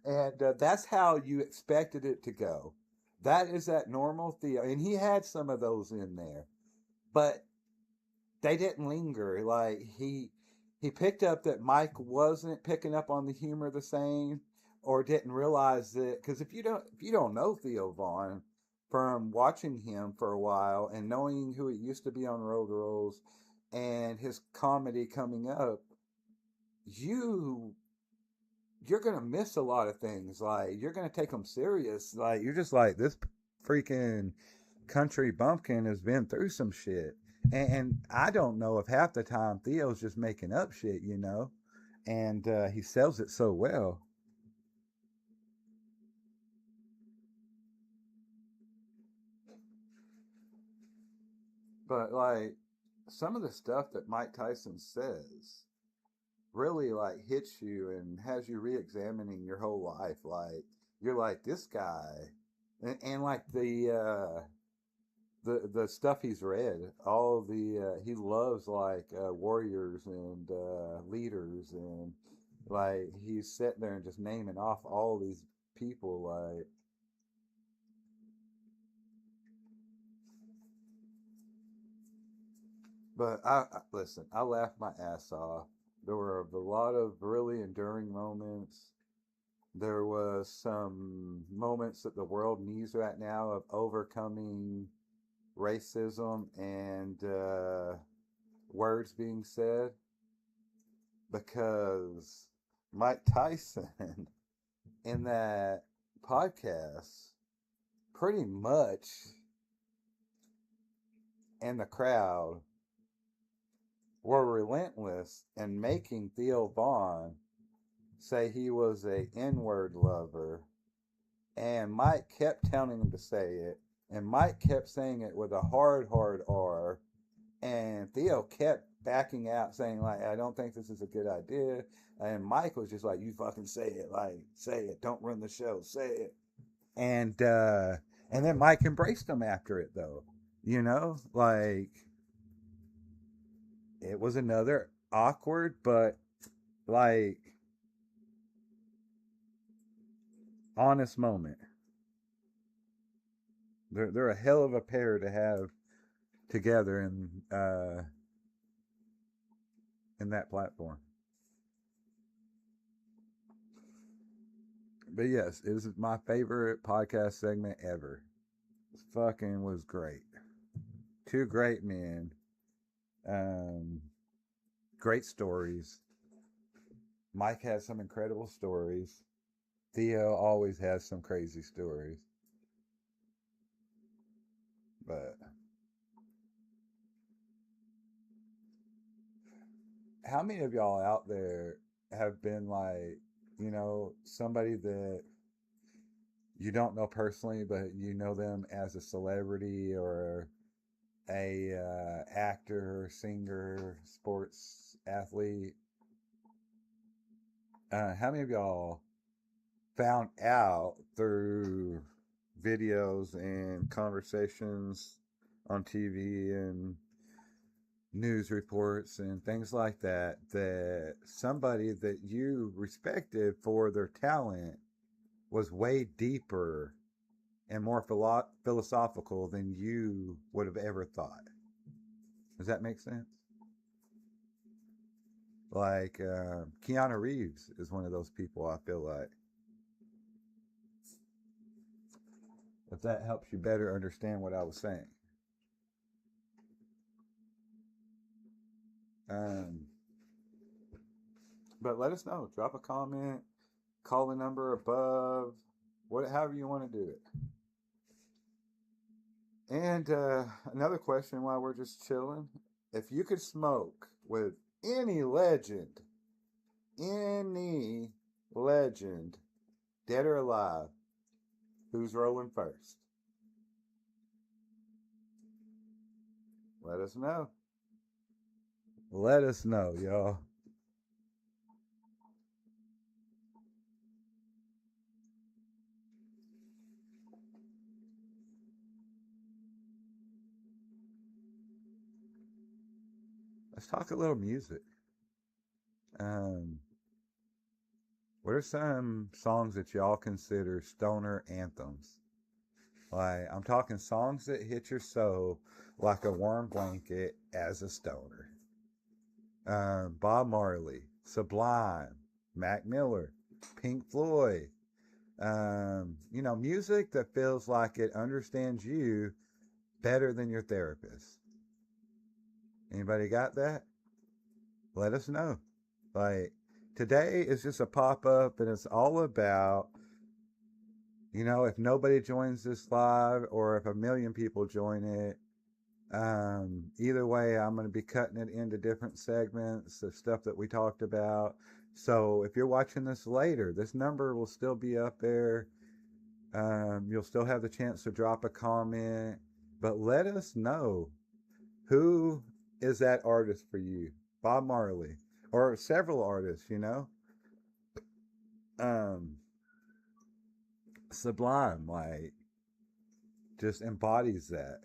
Speaker 1: and that's how you expected it to go. That is that normal Theo. And he had some of those in there. But they didn't linger. Like he picked up that Mike wasn't picking up on the humor the same, or didn't realize that. Because if you don't know Theo Vaughn from watching him for a while and knowing who he used to be on Road Rules and his comedy coming up, you you're gonna miss a lot of things. Like you're gonna take them serious. Like you're just like this freaking country bumpkin has been through some shit, and I don't know if half the time Theo's just making up shit, and he sells it so well. But like some of the stuff that Mike Tyson says really like hits you and has you re-examining your whole life. Like you're like this guy, and like the stuff he's read, all the he loves like warriors and leaders, and like he's sitting there and just naming off all these people. Like, but listen, I laughed my ass off. There were a lot of really enduring moments. There was some moments that the world needs right now of overcoming racism and words being said, because Mike Tyson in that podcast pretty much and the crowd were relentless in making Theo Vaughn say he was a N-word lover, and Mike kept telling him to say it, and Mike kept saying it with a hard R, and Theo kept backing out, saying like, I don't think this is a good idea. And Mike was just like, you fucking say it, like say it, don't run the show, say it. And then Mike embraced him after it though. Like it was another awkward but like honest moment. They're a hell of a pair to have together in that platform. But yes, it was my favorite podcast segment ever. It fucking was great. Two great men. Um, Great stories. Mike has some incredible stories. Theo always has some crazy stories. But how many of y'all out there have been like, somebody that you don't know personally, but you know them as a celebrity or a actor, singer, sports athlete? How many of y'all found out through videos and conversations on TV and news reports and things like that, that somebody that you respected for their talent was way deeper and more philosophical than you would have ever thought? Does that make sense? Like Keanu Reeves is one of those people, I feel like. If that helps you better understand what I was saying. Um, but let us know. Drop a comment. Call the number above. However you want to do it. And another question while we're just chilling. If you could smoke with any any legend, dead or alive, who's rolling first? Let us know. Let us know, y'all. Let's talk a little music. Um, what are some songs that y'all consider stoner anthems? Like, I'm talking songs that hit your soul like a warm blanket as a stoner. Bob Marley, Sublime, Mac Miller, Pink Floyd. Music that feels like it understands you better than your therapist. Anybody got that? Let us know. Like, today is just a pop up, and it's all about, if nobody joins this live or if a million people join it, either way, I'm going to be cutting it into different segments of stuff that we talked about. So if you're watching this later, this number will still be up there. You'll still have the chance to drop a comment, but let us know, who is that artist for you? Bob Marley or several artists, Um, Sublime, like, just embodies that.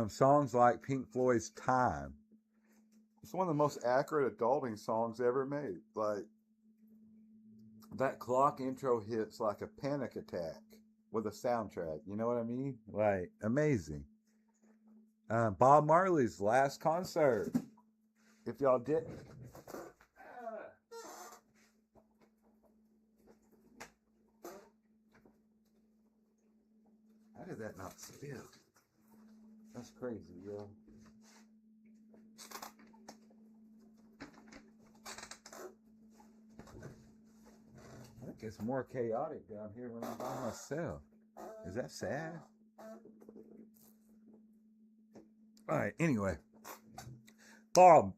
Speaker 1: Songs like Pink Floyd's Time. It's one of the most accurate adulting songs ever made. Like, that clock intro hits like a panic attack with a soundtrack. You know what I mean? Like, amazing. Bob Marley's last concert. If y'all didn't. How did that not spill? That's crazy, yo. I think it's more chaotic down here when I'm by myself. Is that sad? Alright, anyway. Bob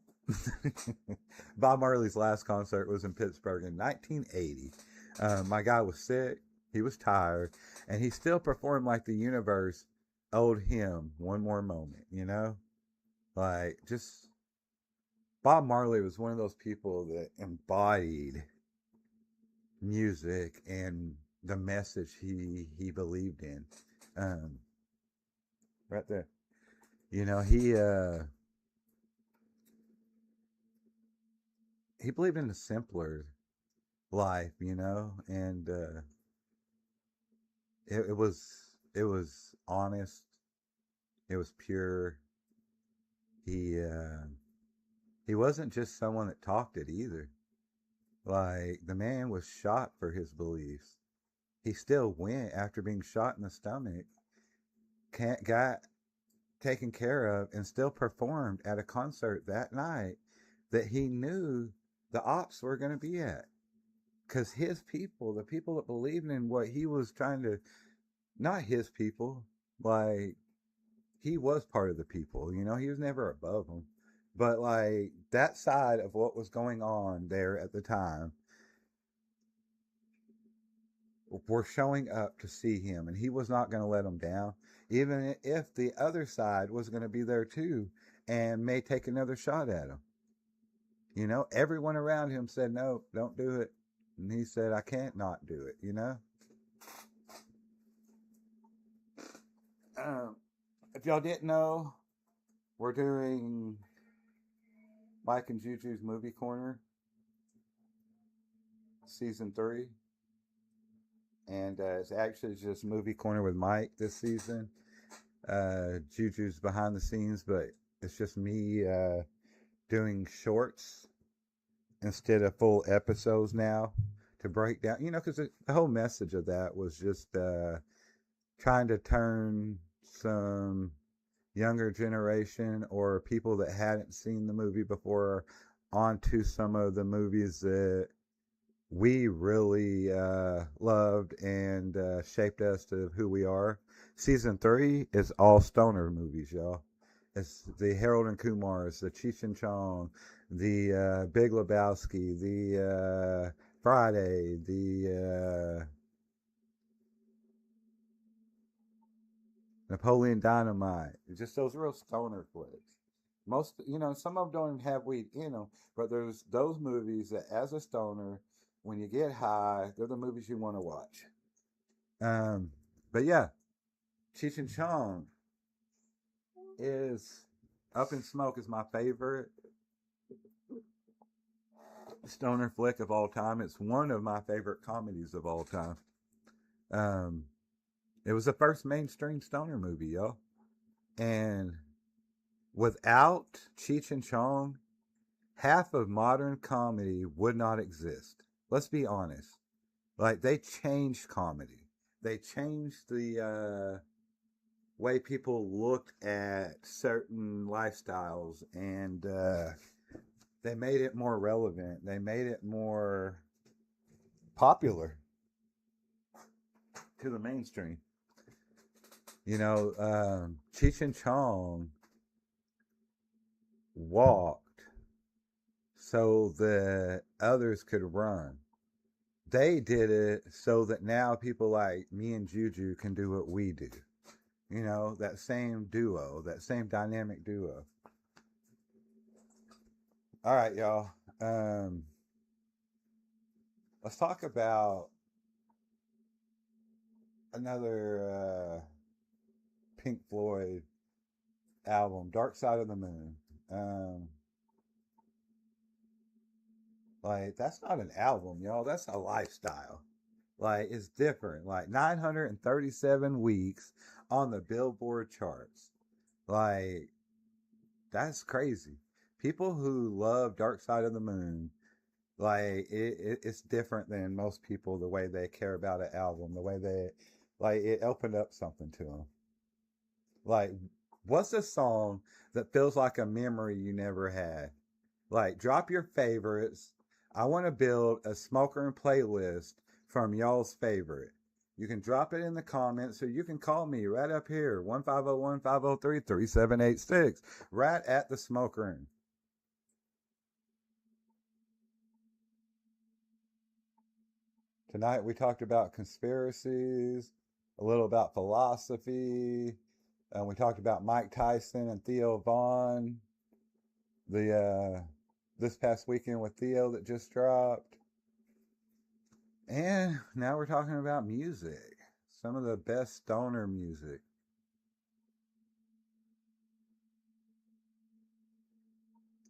Speaker 1: Marley's last concert was in Pittsburgh in 1980. My guy was sick. He was tired. And he still performed like the universe owed him one more moment, Like, just... Bob Marley was one of those people that embodied music and the message he believed in. Right there. He believed in a simpler life, and it was honest, it was pure. He wasn't just someone that talked it either. Like, the man was shot for his beliefs. He still went after being shot in the stomach, got taken care of, and still performed at a concert that night that he knew the ops were going to be at. Because his people, the people that believed in what he was trying to, not his people, like, he was part of the people, he was never above them. But, like, that side of what was going on there at the time were showing up to see him, and he was not going to let them down, even if the other side was going to be there too and may take another shot at him. Everyone around him said, no, don't do it. And he said, I can't not do it, If y'all didn't know, we're doing Mike and Jujus Movie Corner, Season 3. And it's actually just Movie Corner with Mike this season. Juju's behind the scenes, but it's just me doing shorts instead of full episodes now to break down, because the whole message of that was just trying to turn some younger generation or people that hadn't seen the movie before onto some of the movies that we really loved and shaped us to who we are. Season 3 is all stoner movies, y'all. It's the Harold and Kumars, the Cheech and Chong, the Big Lebowski, the Friday, the Napoleon Dynamite. Just those real stoner flicks. Most, some of them don't even have weed in them, but there's those movies that, as a stoner, when you get high, they're the movies you want to watch. But yeah, Cheech and Chong is Up in Smoke is my favorite stoner flick of all time. It's one of my favorite comedies of all time. Um, it was the first mainstream stoner movie, yo. And without Cheech and Chong, half of modern comedy would not exist. Let's be honest. Like, they changed comedy. They changed the way people looked at certain lifestyles, and they made it more relevant. They made it more popular to the mainstream. Cheech and Chong walked so that others could run. They did it so that now people like me and Juju can do what we do. That same duo, that same dynamic duo. All right, y'all. Let's talk about another Pink Floyd album, Dark Side of the Moon. Like, that's not an album, y'all. That's a lifestyle. Like, it's different. Like, 937 weeks on the Billboard charts. Like, that's crazy. People who love Dark Side of the Moon, like, it's different than most people, the way they care about an album, the way they, like, it opened up something to them. Like, what's a song that feels like a memory you never had? Like, drop your favorites. I want to build a smoker and playlist from y'all's favorite. You can drop it in the comments, or you can call me right up here, 1-501-503-3786, right at the smoker room. Tonight we talked about conspiracies, a little about philosophy, and we talked about Mike Tyson and Theo Vaughn. This past weekend with Theo that just dropped. And now we're talking about music. Some of the best stoner music.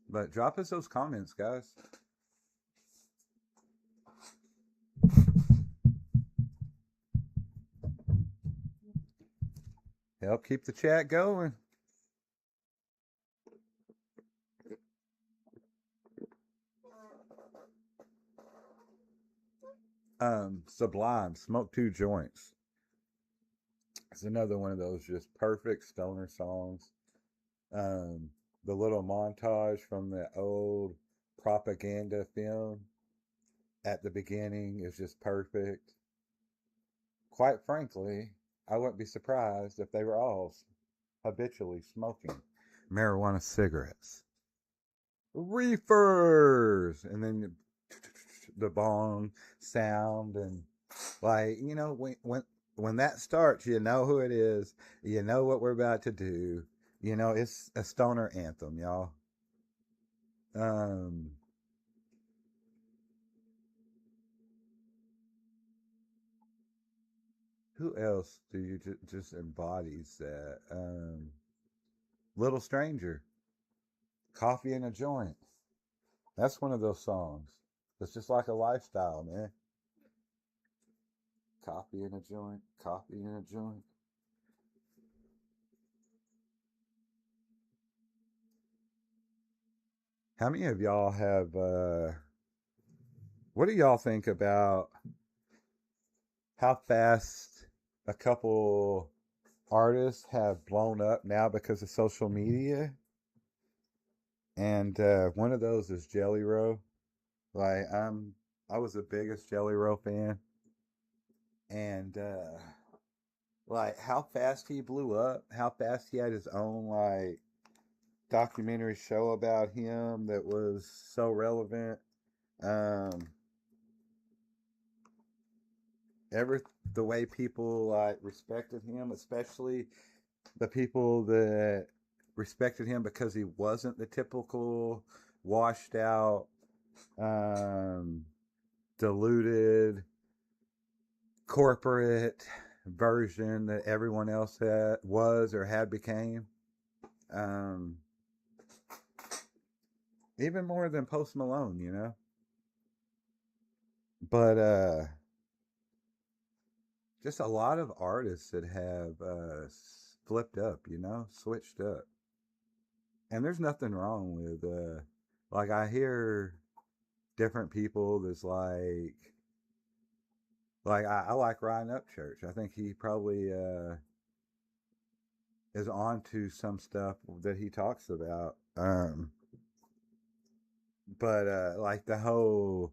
Speaker 1: But drop us those comments, guys. Help keep the chat going. Sublime, Smoke Two Joints. It's another one of those just perfect stoner songs. The little montage from the old propaganda film at the beginning is just perfect. Quite frankly, I wouldn't be surprised if they were all habitually smoking marijuana cigarettes. Reefers! And then the bong sound, and like, when that starts, you know who it is, you know what we're about to do. It's a stoner anthem, y'all. Who else do you just embodies that? Little Stranger, Coffee and a Joint. That's one of those songs. It's just like a lifestyle, man. Coffee and a joint, coffee and a joint. How many of y'all have, what do y'all think about how fast a couple artists have blown up now because of social media? And one of those is Jelly Roll. Like, I was the biggest Jelly Roll fan. And like, how fast he blew up, how fast he had his own like documentary show about him that was so relevant. Ever the way people like respected him, especially the people that respected him because he wasn't the typical washed out, diluted corporate version that everyone else was or had became. Even more than Post Malone. But just a lot of artists that have flipped up, switched up. And there's nothing wrong with, like, I hear different people that's like I like Ryan Upchurch. I think he probably is on to some stuff that he talks about. But like the whole,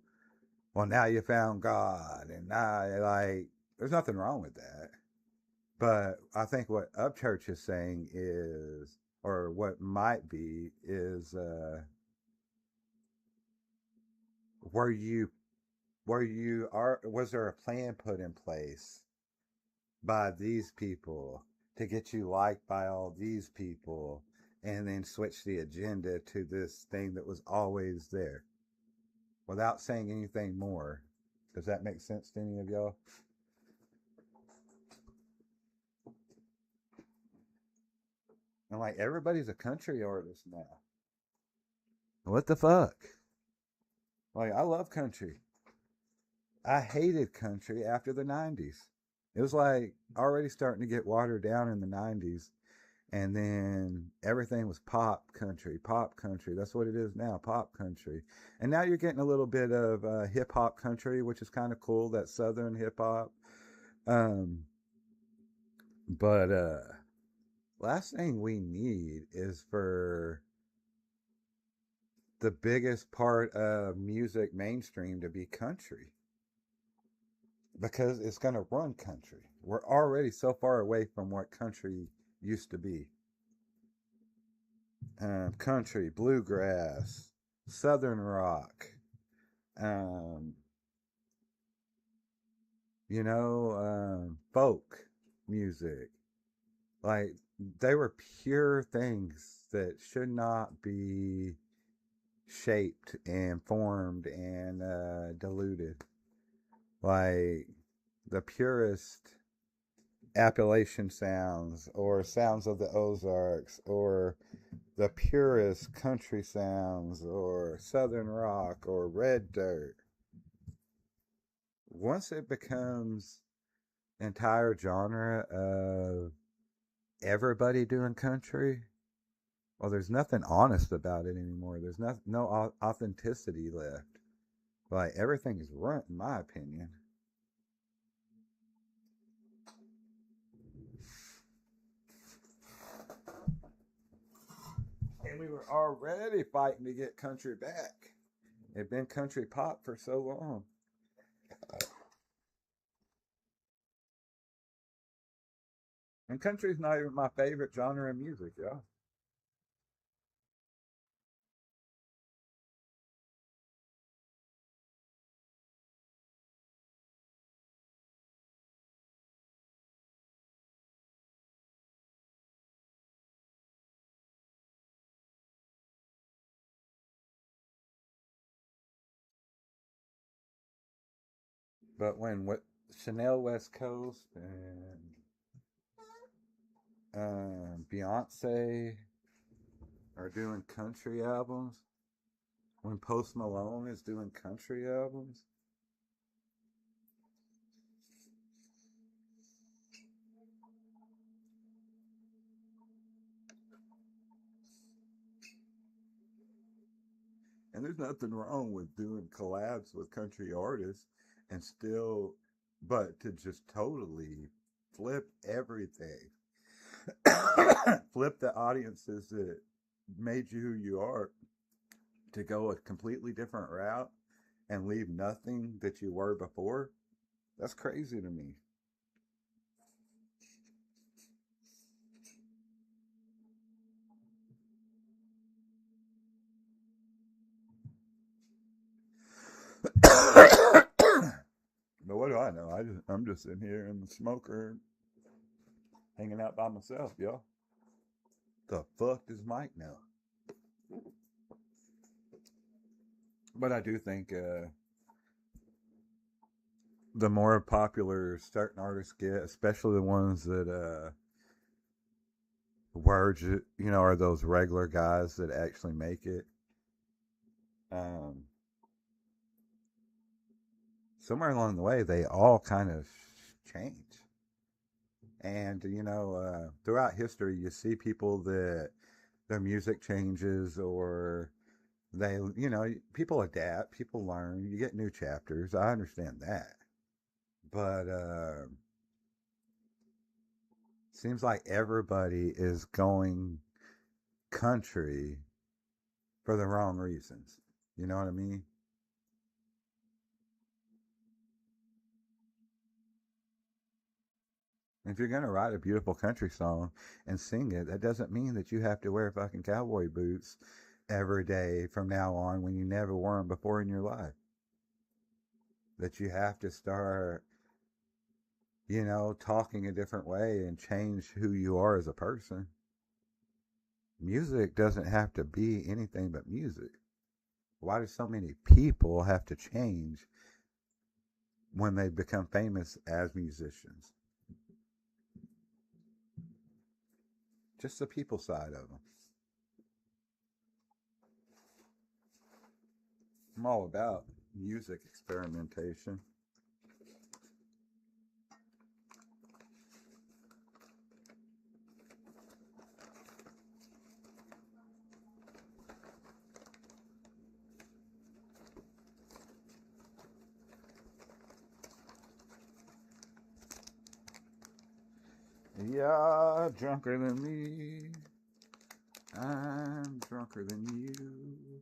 Speaker 1: well, now you found God, and now, like, there's nothing wrong with that. But I think what Upchurch is saying is, or what might be, is were you was there a plan put in place by these people to get you liked by all these people, and then switch the agenda to this thing that was always there without saying anything more? Does that make sense to any of y'all? And like, everybody's a country artist now. What the fuck? Like, I love country. I hated country after the 90s. It was like already starting to get watered down in the 90s. And then everything was pop country, pop country. That's what it is now, pop country. And now you're getting a little bit of hip hop country, which is kind of cool, that southern hip hop. Um, but last thing we need is for the biggest part of music mainstream to be country, because it's going to run country. We're already so far away from what country used to be. Country, bluegrass, southern rock, um, folk music. Like, they were pure things that should not be shaped and formed and diluted. Like, the purest Appalachian sounds, or sounds of the Ozarks, or the purest country sounds, or southern rock, or red dirt. Once it becomes entire genre of everybody doing country, well, there's nothing honest about it anymore. There's no authenticity left. Like, everything is runt, in my opinion. And we were already fighting to get country back. It'd been country pop for so long. And country's not even my favorite genre of music, y'all. But when what Chanel West Coast and Beyonce are doing country albums, when Post Malone is doing country albums, and there's nothing wrong with doing collabs with country artists and still, but to just totally flip everything, flip the audiences that made you who you are, to go a completely different route and leave nothing that you were before. That's crazy to me. But what do I know? I'm just in here in the smoker, hanging out by myself, y'all. The fuck does Mike know? But I do think the more popular certain artists get, especially the ones that were are those regular guys that actually make it. Um, Somewhere along the way, they all kind of change. And, throughout history, you see people that their music changes, or people adapt, people learn, you get new chapters. I understand that. But seems like everybody is going country for the wrong reasons. You know what I mean? If you're going to write a beautiful country song and sing it, that doesn't mean that you have to wear fucking cowboy boots every day from now on when you never wore them before in your life. That you have to start, talking a different way and change who you are as a person. Music doesn't have to be anything but music. Why do so many people have to change when they become famous as musicians? Just the people side of them. I'm all about music experimentation. Yeah, drunker than me. I'm drunker than you.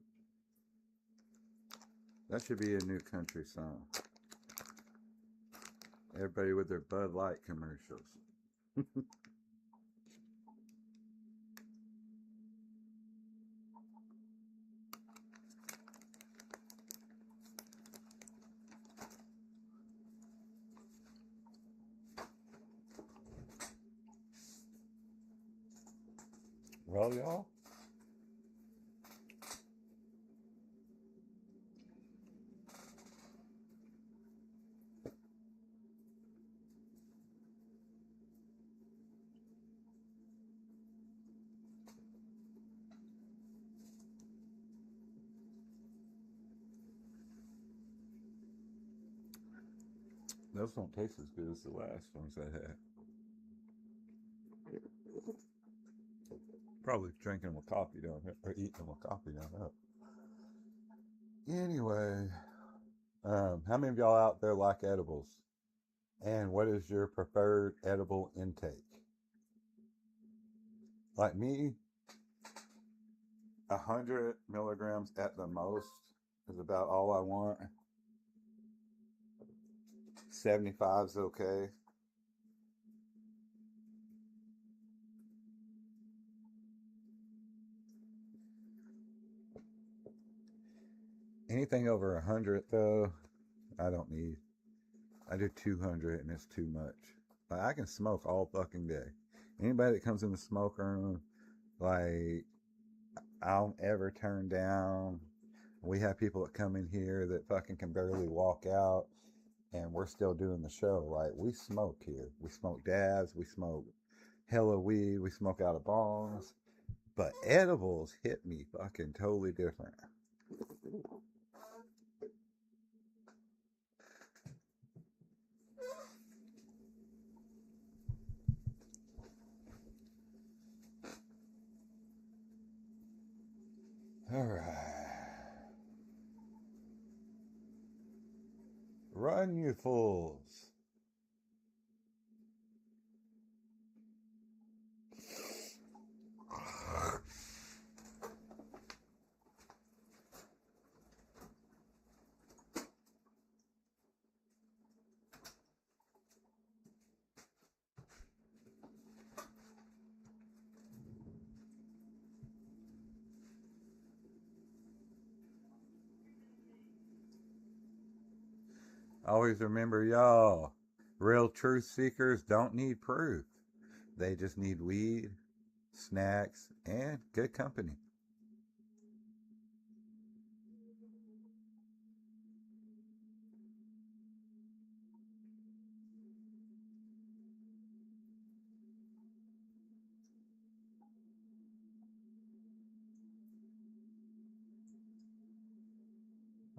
Speaker 1: That should be a new country song. Everybody with their Bud Light commercials. Well, y'all, those don't taste as good as the last ones I had. Probably drinking them with coffee, don't it? Or eating them with coffee, don't it? Anyway, how many of y'all out there like edibles? And what is your preferred edible intake? Like me, 100 milligrams at the most is about all I want. 75 is okay. Anything over 100 though, I don't need. I do 200 and it's too much. Like, I can smoke all fucking day. Anybody that comes in the smoke room, like, I don't ever turn down. We have people that come in here that fucking can barely walk out, and we're still doing the show. Like, we smoke here. We smoke dabs. We smoke hella weed. We smoke out of bongs. But edibles hit me fucking totally different. All right. Run, you fools. Always remember, y'all, real truth seekers don't need proof. They just need weed, snacks, and good company.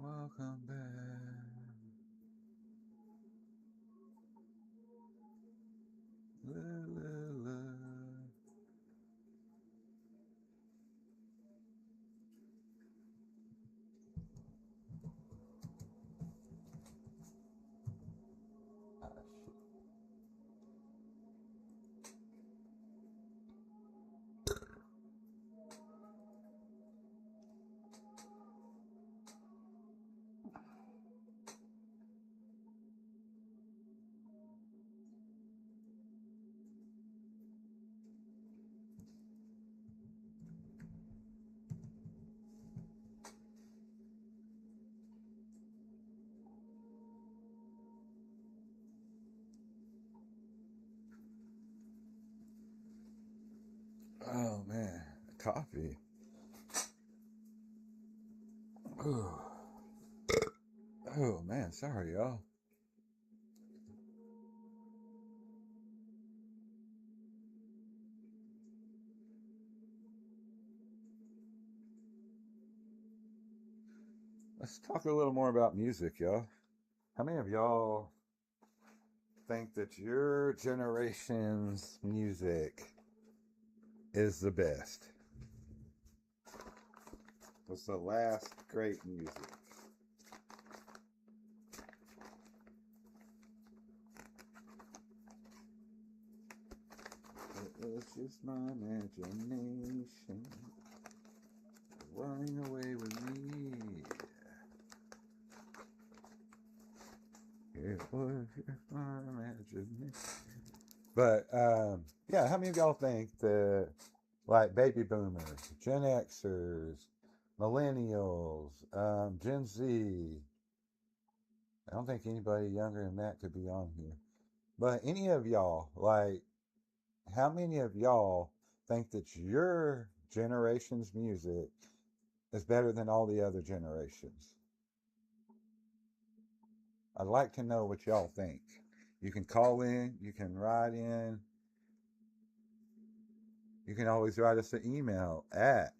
Speaker 1: Welcome back. Oh man, coffee. Oh, oh man, sorry y'all. Let's talk a little more about music, y'all. How many of y'all think that your generation's music is the best? Was the last great music? It was just my imagination running away with me. It was just my imagination. But yeah, how many of y'all think that like baby boomers, Gen Xers, millennials, Gen Z? I don't think anybody younger than that could be on here. But any of y'all, like, how many of y'all think that your generation's music is better than all the other generations? I'd like to know what y'all think. You can call in, you can write in, you can always write us an email at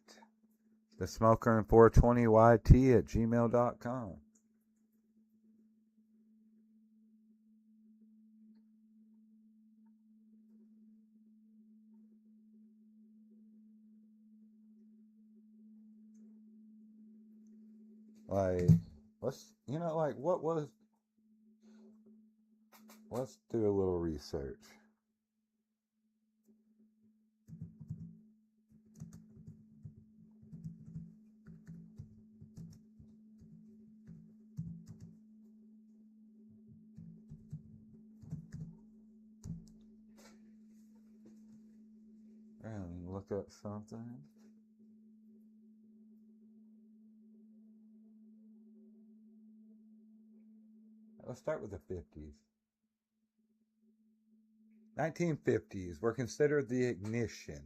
Speaker 1: thesmoker420yt@gmail.com. Like, like, let's do a little research. And look up something. Let's start with the 50s. 1950s were considered the ignition.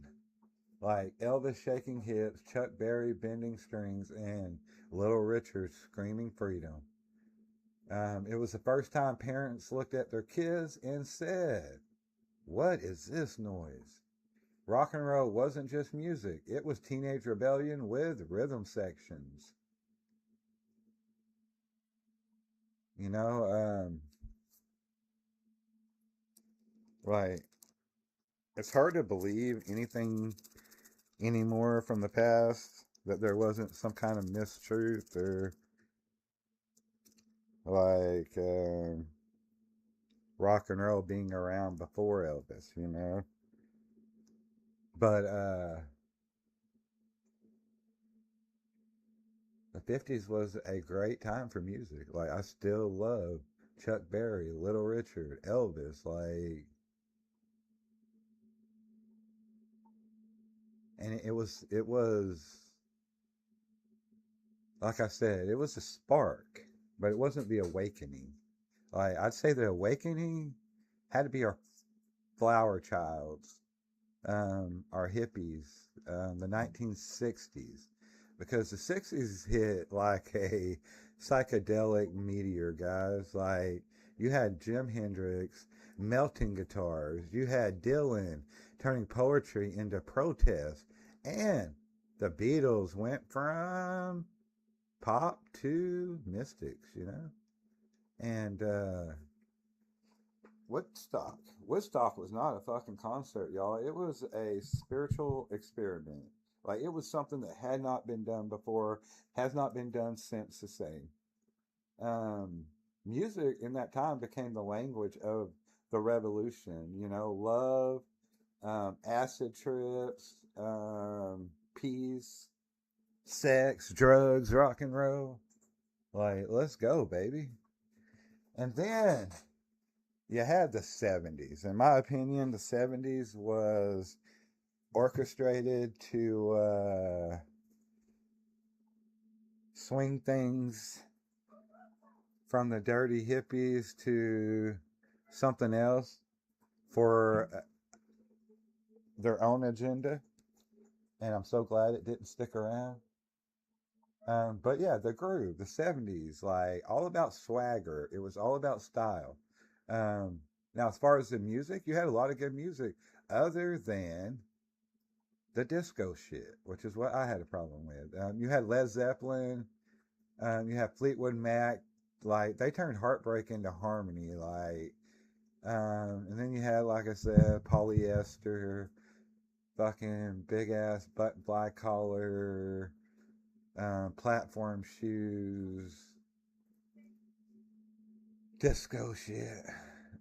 Speaker 1: Like Elvis shaking hips, Chuck Berry bending strings, and Little Richard screaming freedom. It was the first time parents looked at their kids and said, "What is this noise?" Rock and roll wasn't just music, it was teenage rebellion with rhythm sections. You know, like, it's hard to believe anything anymore from the past that there wasn't some kind of mistruth or like rock and roll being around before Elvis. But the 50s was a great time for music. Like, I still love Chuck Berry, Little Richard, Elvis, like, and it was like I said, it was a spark, but it wasn't the awakening. Like, I'd say the awakening had to be our flower childs, our hippies, the 1960s, because the 60s hit like a psychedelic meteor, guys. Like, you had Jim Hendrix melting guitars, you had Dylan turning poetry into protest, and the Beatles went from pop to mystics. And Woodstock. Woodstock was not a fucking concert, y'all. It was a spiritual experiment. Like, it was something that had not been done before, has not been done since the same. Um, Music in that time became the language of the revolution. Love, acid trips, peace, sex, drugs, rock and roll. Like, let's go, baby. And then you had the 70s. In my opinion, the 70s was orchestrated to swing things from the dirty hippies to something else for their own agenda. and I'm so glad it didn't stick around. But yeah, the groove, the 70s, like all about swagger. It was all about style. Um, Now, as far as the music, you had a lot of good music other than the disco shit, which is what I had a problem with. You had Led Zeppelin, you have Fleetwood Mac, like they turned heartbreak into harmony, and then you had, like I said, polyester, fucking big ass button fly collar, platform shoes, disco shit.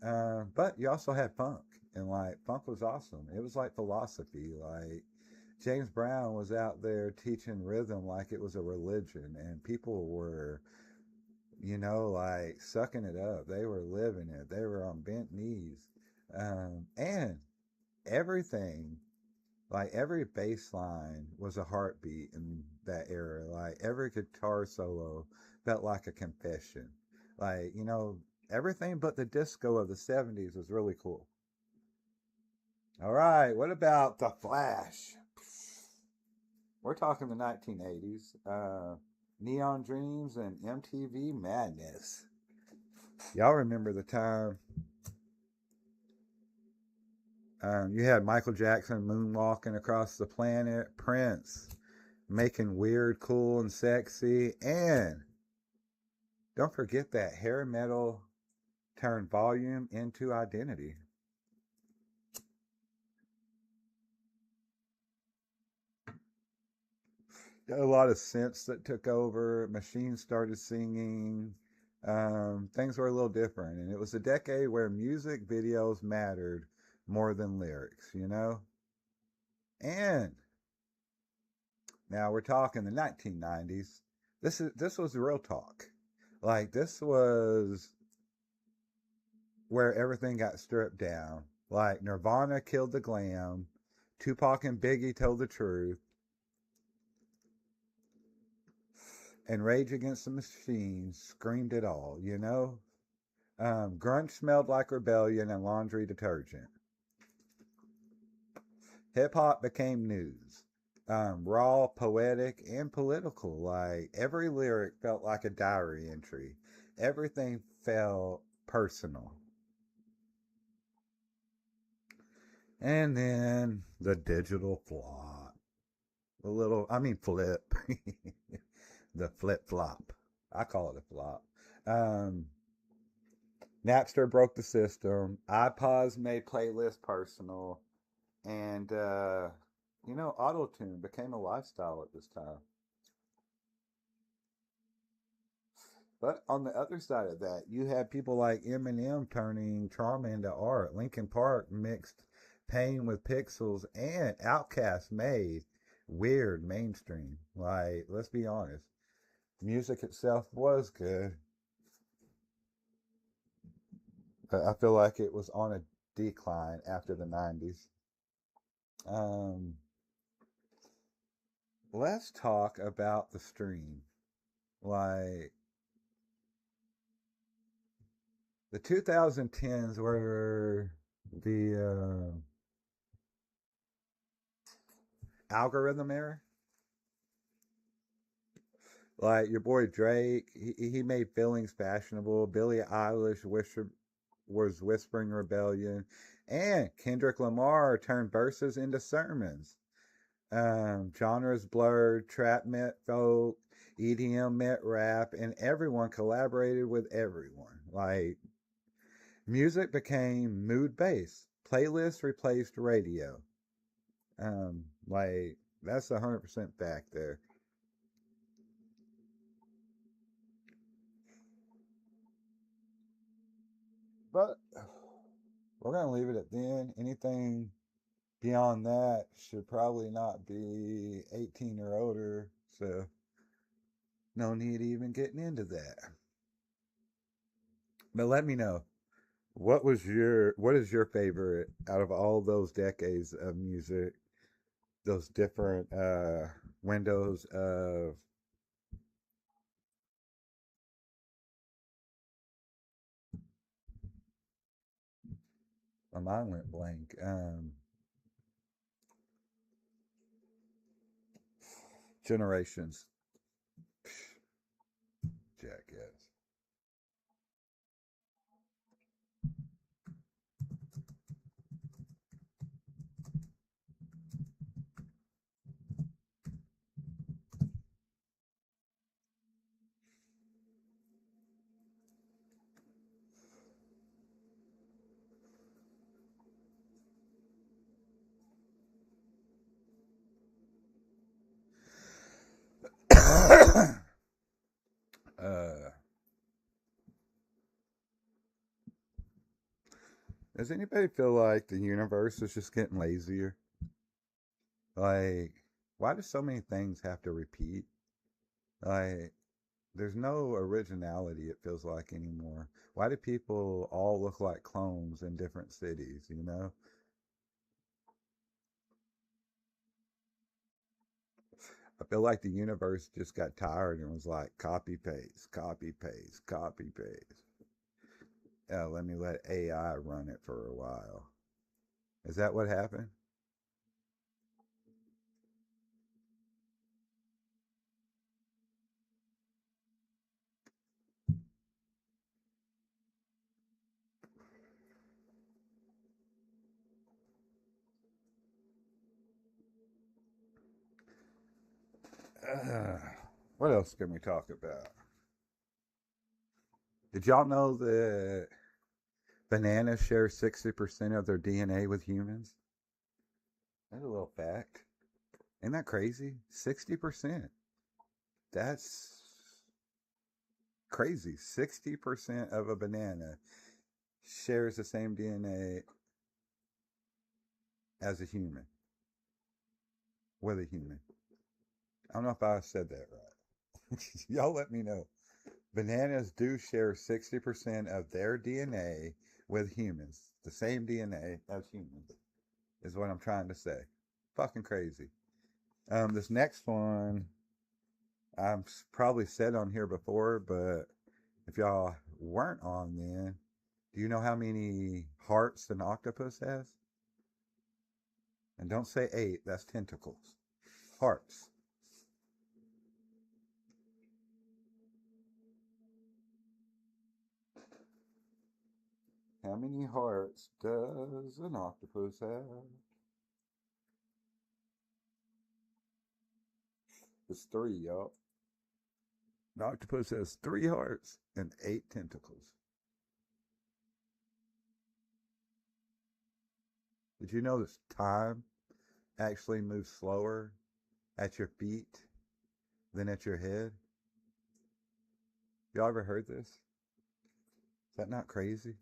Speaker 1: But you also had funk, and like funk was awesome. It was like philosophy. Like James Brown was out there teaching rhythm like it was a religion, and people were, like sucking it up. They were living it. They were on bent knees, and everything. Like every bass line was a heartbeat in that era. Like every guitar solo felt like a confession. Like, everything but the disco of the 70s was really cool. All right, what about The Flash? We're talking the 1980s. Neon Dreams and MTV Madness. Y'all remember the time you had Michael Jackson moonwalking across the planet, Prince making weird, cool, and sexy, and don't forget that hair metal turned volume into identity. A lot of synths that took over, machines started singing, things were a little different, and it was a decade where music videos mattered more than lyrics. And now we're talking the 1990s. This was real talk. Like this was where everything got stripped down. Like Nirvana killed the glam, Tupac and Biggie told the truth, and Rage Against the Machine screamed it all. Grunge smelled like rebellion and laundry detergent. Hip hop became news. Raw, poetic, and political. Like every lyric felt like a diary entry. Everything felt personal. And then the digital flop. Flip. The flip flop. I call it a flop. Um, Napster broke the system. iPods made playlists personal. And, auto tune became a lifestyle at this time. But on the other side of that, you had people like Eminem turning trauma into art. Linkin Park mixed pain with pixels, and Outkast made weird mainstream. Like, let's be honest, music itself was good, but I feel like it was on a decline after the 90s. Um, let's talk about the stream. Like, the 2010s were the algorithm era. Like your boy Drake, he made feelings fashionable. Billie Eilish was whispering rebellion, and Kendrick Lamar turned verses into sermons. Genres blurred, trap met folk, EDM met rap, and everyone collaborated with everyone. Like music became mood based. Playlists replaced radio. Like that's 100% fact there. But we're gonna leave it at then. Anything beyond that should probably not be 18 or older. So no need even getting into that. But let me know, what is your favorite out of all those decades of music, those different windows of. My mind went blank. Generations. Jackass. uh, does anybody feel like the universe is just getting lazier? Like, why do so many things have to repeat? Like, there's no originality, it feels like, anymore. Why do people all look like clones in different cities, you know? I feel like the universe just got tired and was like, copy paste, copy paste, copy paste. Yeah, let me let AI run it for a while. Is that what happened? Uh, what else can we talk about? Did y'all know that bananas share 60% of their DNA with humans? That's a little fact. Isn't that crazy? 60%. That's crazy. 60% of a banana shares the same DNA as a human, with a human. I don't know if I said that right. Y'all let me know. Bananas do share 60% of their DNA with humans. The same DNA as humans is what I'm trying to say. Fucking crazy. This next one, I've probably said on here before, but if y'all weren't on then, do you know how many hearts an octopus has? And don't say 8, that's tentacles. Hearts. How many hearts does an octopus have? It's 3, y'all. An octopus has 3 hearts and 8 tentacles. Did you know this time actually moves slower at your feet than at your head? Y'all ever heard this? Is that not crazy?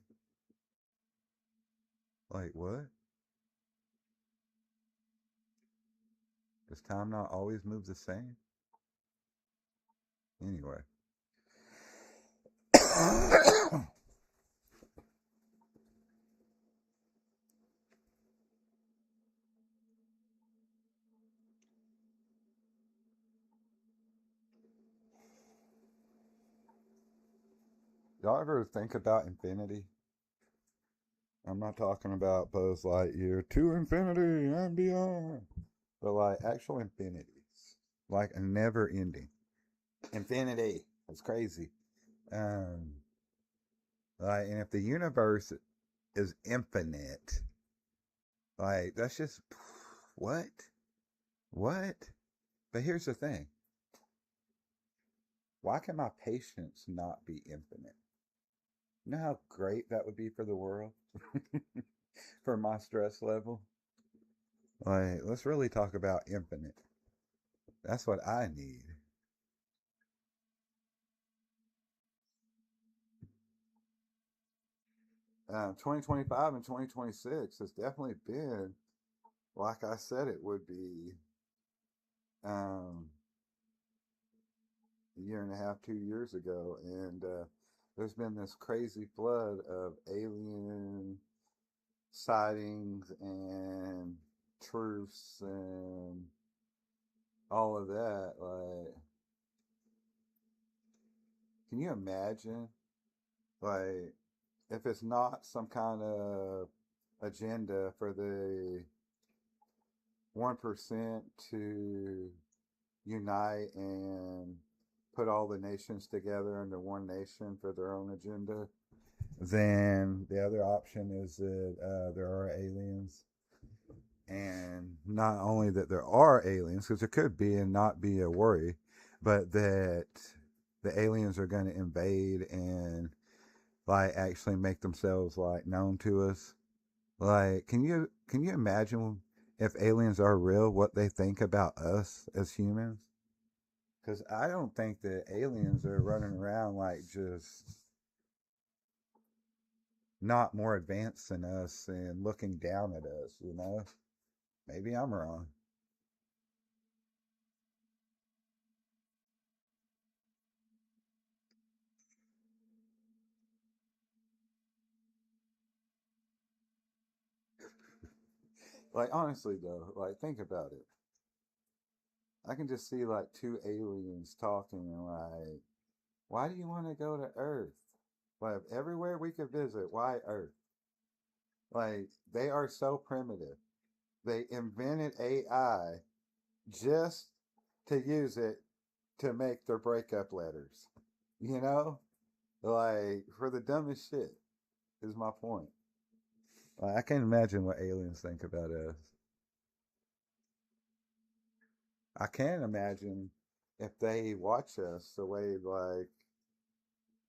Speaker 1: Like, what? Does time not always move the same? Anyway. Y'all ever think about infinity? I'm not talking about Buzz Lightyear to infinity and beyond, but like actual infinities, like a never ending infinity. It's crazy. Um, like, and if the universe is infinite, like that's just what, what? But here's the thing: why can my patience not be infinite? You know how great that would be for the world, for my stress level. Like, let's really talk about infinite. That's what I need. 2025 and 2026 has definitely been like I said it would be um, a year and a half, 2 years ago. And there's been this crazy flood of alien sightings and truths and all of that. Like, can you imagine? Like, if it's not some kind of agenda for the 1% to unite and put all the nations together under one nation for their own agenda. Then the other option is that there are aliens, and not only that there are aliens, because there could be and not be a worry, but that the aliens are going to invade and like actually make themselves like known to us. Like, can you imagine if aliens are real, what they think about us as humans? Because I don't think that aliens are running around like just not more advanced than us and looking down at us, you know? Maybe I'm wrong. Like, honestly, though, like, think about it. I can just see like two aliens talking and like, why do you want to go to Earth? Like, everywhere we could visit, why Earth? Like, they are so primitive. They invented AI just to use it to make their breakup letters. You know? Like, for the dumbest shit, is my point. Like, I can't imagine what aliens think about us. I can't imagine if they watch us the way, like,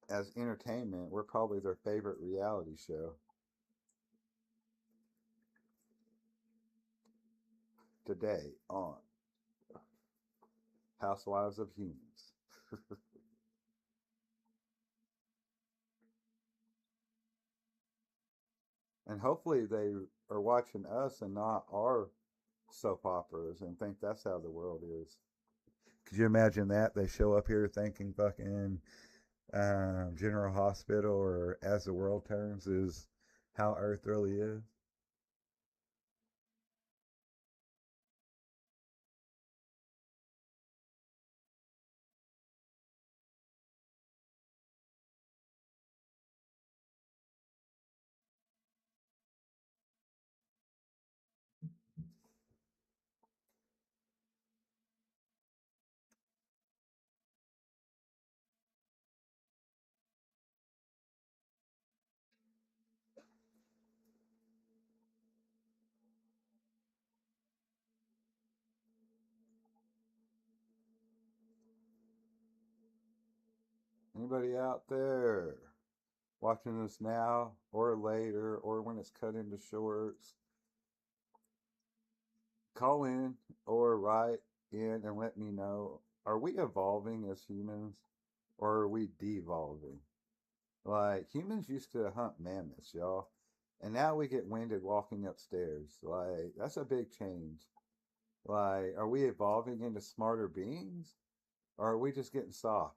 Speaker 1: as entertainment, we're probably their favorite reality show today on Housewives of Humans. And hopefully they are watching us and not our soap operas and think that's how the world is. Could you imagine that? They show up here thinking fucking General Hospital or As the World Turns is how Earth really is. Anybody out there watching this now or later or when it's cut into shorts, call in or write in and let me know, are we evolving as humans or are we devolving? Like, humans used to hunt mammoths, y'all. And now we get winded walking upstairs. Like, that's a big change. Like, are we evolving into smarter beings? Or are we just getting soft?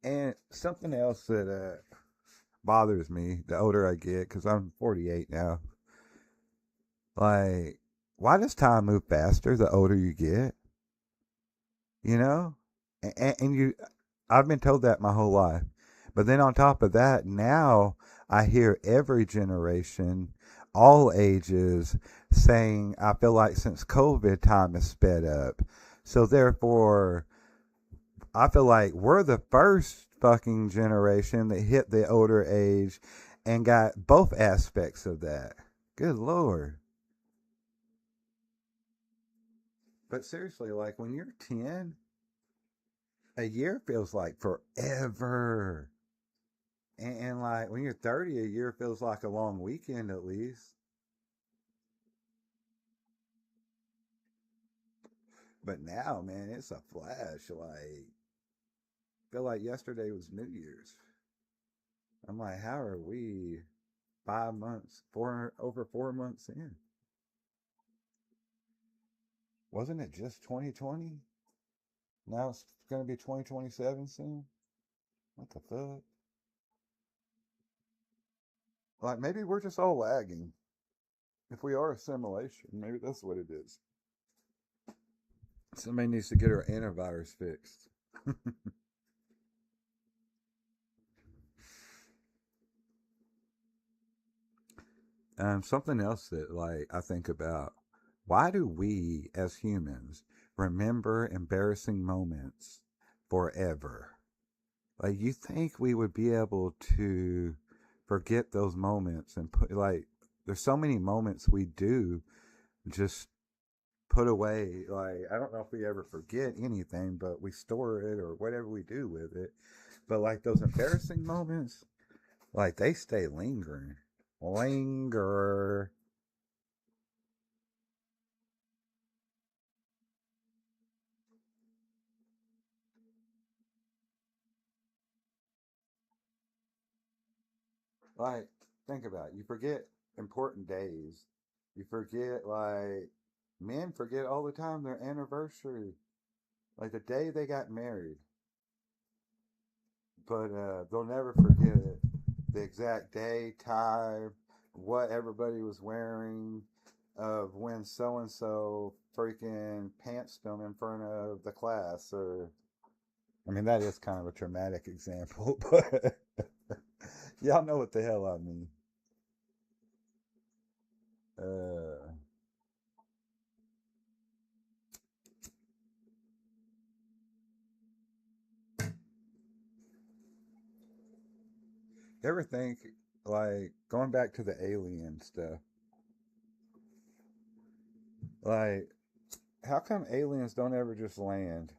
Speaker 1: And something else that bothers me the older I get, because I'm 48 now, like, why does time move faster the older you get? You know? And you, I've been told that my whole life. But then on top of that, now I hear every generation, all ages, saying, I feel like since COVID, time has sped up. So therefore, I feel like we're the first fucking generation that hit the older age and got both aspects of that. Good Lord. But seriously, like when you're 10, a year feels like forever. And like when you're 30, a year feels like a long weekend at least. But now, man, it's a flash. Like, feel like yesterday was New Year's. I'm like, how are we 5 months, over 4 months in? Wasn't it just 2020? Now it's gonna be 2027 soon. What the fuck? Like maybe we're just all lagging. If we are assimilation, maybe that's what it is. Somebody needs to get our antivirus fixed. Something else that like I think about: why do we as humans remember embarrassing moments forever? Like, you think we would be able to forget those moments and put, like, there's so many moments we do just put away. Like, I don't know if we ever forget anything, but we store it or whatever we do with it. But like those embarrassing moments, like they stay lingering. Linger. Like, think about it. You forget important days. You forget, like, men forget all the time their anniversary. Like the day they got married. But they'll never forget it. The exact day, time, what everybody was wearing, of when so and so freaking pants them in front of the class. Or, I mean, that is kind of a traumatic example, but y'all know what the hell I mean. Uh, ever think, like, going back to the alien stuff, like, how come aliens don't ever just land?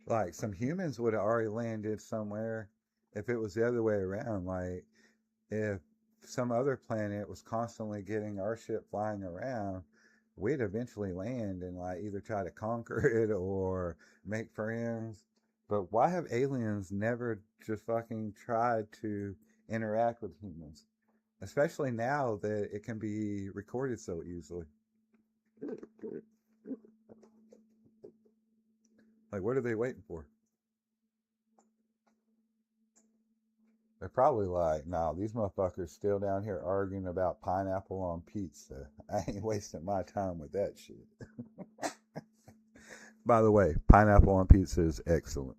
Speaker 1: Like, some humans would have already landed somewhere if it was the other way around. Like, if some other planet was constantly getting our ship flying around, we'd eventually land and, like, either try to conquer it or make friends. But why have aliens never just fucking tried to interact with humans? Especially now that it can be recorded so easily. Like, what are they waiting for? They're probably like, nah, these motherfuckers still down here arguing about pineapple on pizza. I ain't wasting my time with that shit. By the way, pineapple on pizza is excellent.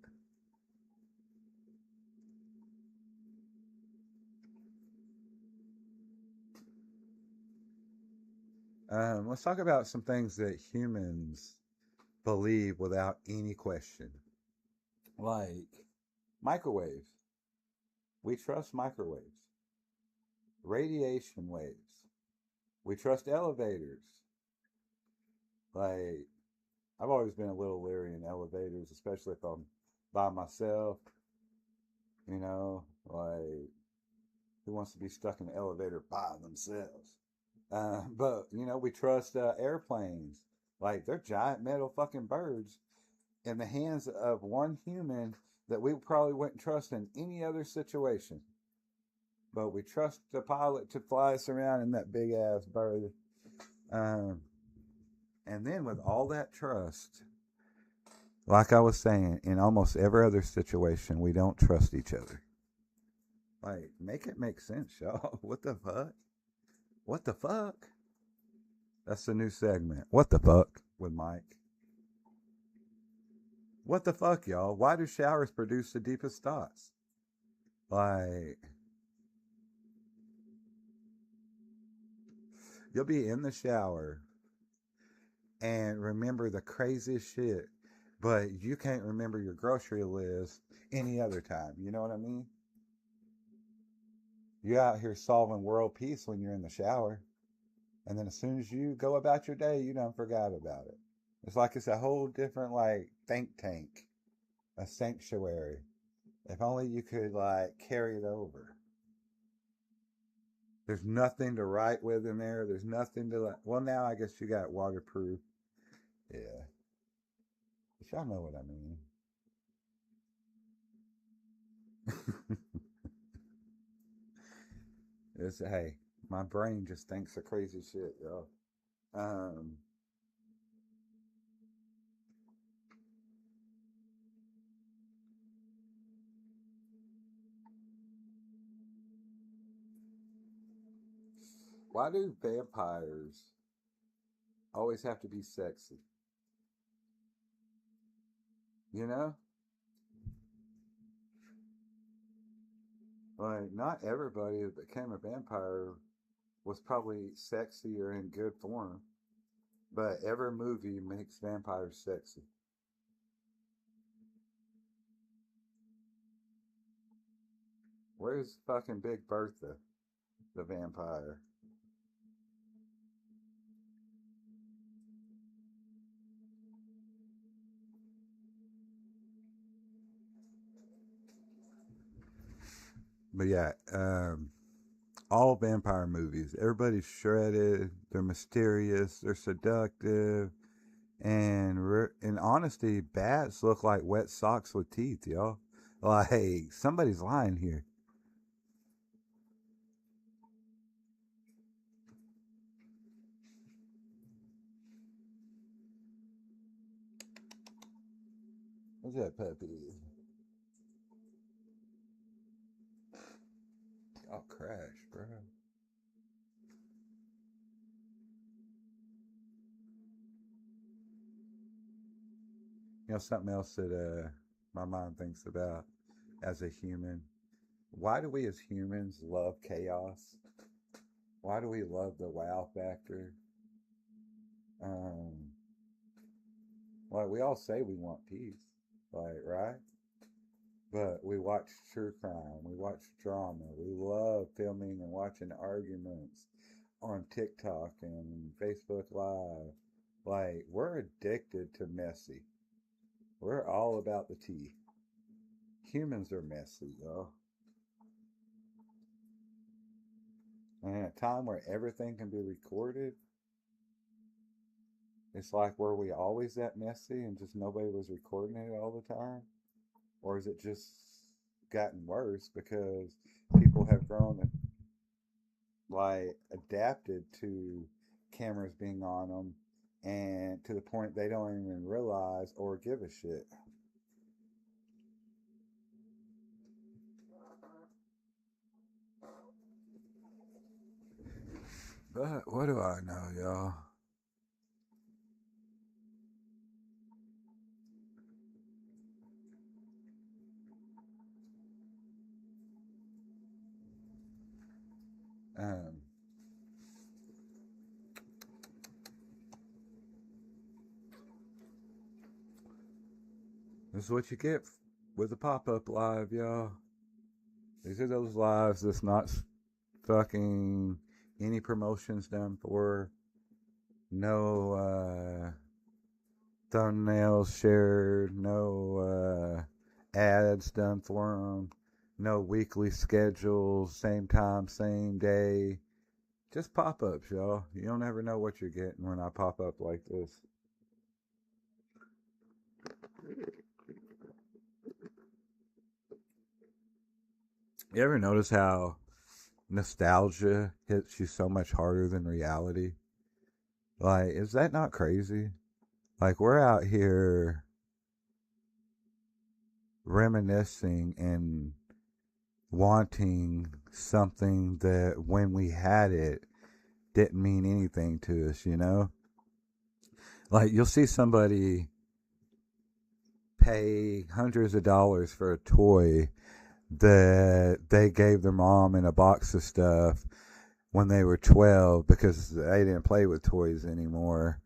Speaker 1: Let's talk about some things that humans believe without any question. Like microwaves. We trust microwaves. Radiation waves. We trust elevators. Like, I've always been a little leery in elevators, especially if I'm by myself. You know, like, who wants to be stuck in the elevator by themselves? But we trust airplanes. Like, they're giant metal fucking birds in the hands of one human that we probably wouldn't trust in any other situation. But we trust the pilot to fly us around in that big ass bird. Um, and then with all that trust, like I was saying, in almost every other situation, we don't trust each other. Like, make it make sense, y'all. What the fuck? What the fuck? That's the new segment. What the fuck with Mike? What the fuck, y'all? Why do showers produce the deepest thoughts? Like, you'll be in the shower and remember the craziest shit, but you can't remember your grocery list any other time. You know what I mean? You're out here solving world peace when you're in the shower. And then as soon as you go about your day, you done forgot about it. It's like it's a whole different, like, think tank, a sanctuary. If only you could, like, carry it over. There's nothing to write with in there. There's nothing to, like, well, now I guess you got waterproof. Yeah. But y'all know what I mean. It's, hey, my brain just thinks of crazy shit, y'all. Um, why do vampires always have to be sexy? You know? Like, not everybody that became a vampire was probably sexy or in good form, but every movie makes vampires sexy. Where's fucking Big Bertha, the vampire? But yeah, all vampire movies, everybody's shredded, they're mysterious, they're seductive, and in honesty, bats look like wet socks with teeth, y'all. Like, somebody's lying here. What's that puppy? Oh, crash, bro. You know, something else that my mind thinks about as a human. Why do we as humans love chaos? Why do we love the wow factor? Um, like, we all say we want peace, like, right? But we watch true crime, we watch drama, we love filming and watching arguments on TikTok and Facebook Live. Like, we're addicted to messy. We're all about the tea. Humans are messy, though. And in a time where everything can be recorded, it's like, were we always that messy and just nobody was recording it all the time? Or is it just gotten worse because people have grown and like adapted to cameras being on them and to the point they don't even realize or give a shit? But what do I know, y'all? Um, this is what you get with a pop up live, y'all. These are those lives that's not fucking any promotions done for, no thumbnails shared, no ads done for them, no weekly schedules, same time, same day. Just pop ups, y'all. You don't ever know what you're getting when I pop up like this. You ever notice how nostalgia hits you so much harder than reality? Like, is that not crazy? Like, we're out here reminiscing and wanting something that when we had it didn't mean anything to us, you know? Like, you'll see somebody pay hundreds of dollars for a toy that they gave their mom in a box of stuff when they were 12 because they didn't play with toys anymore.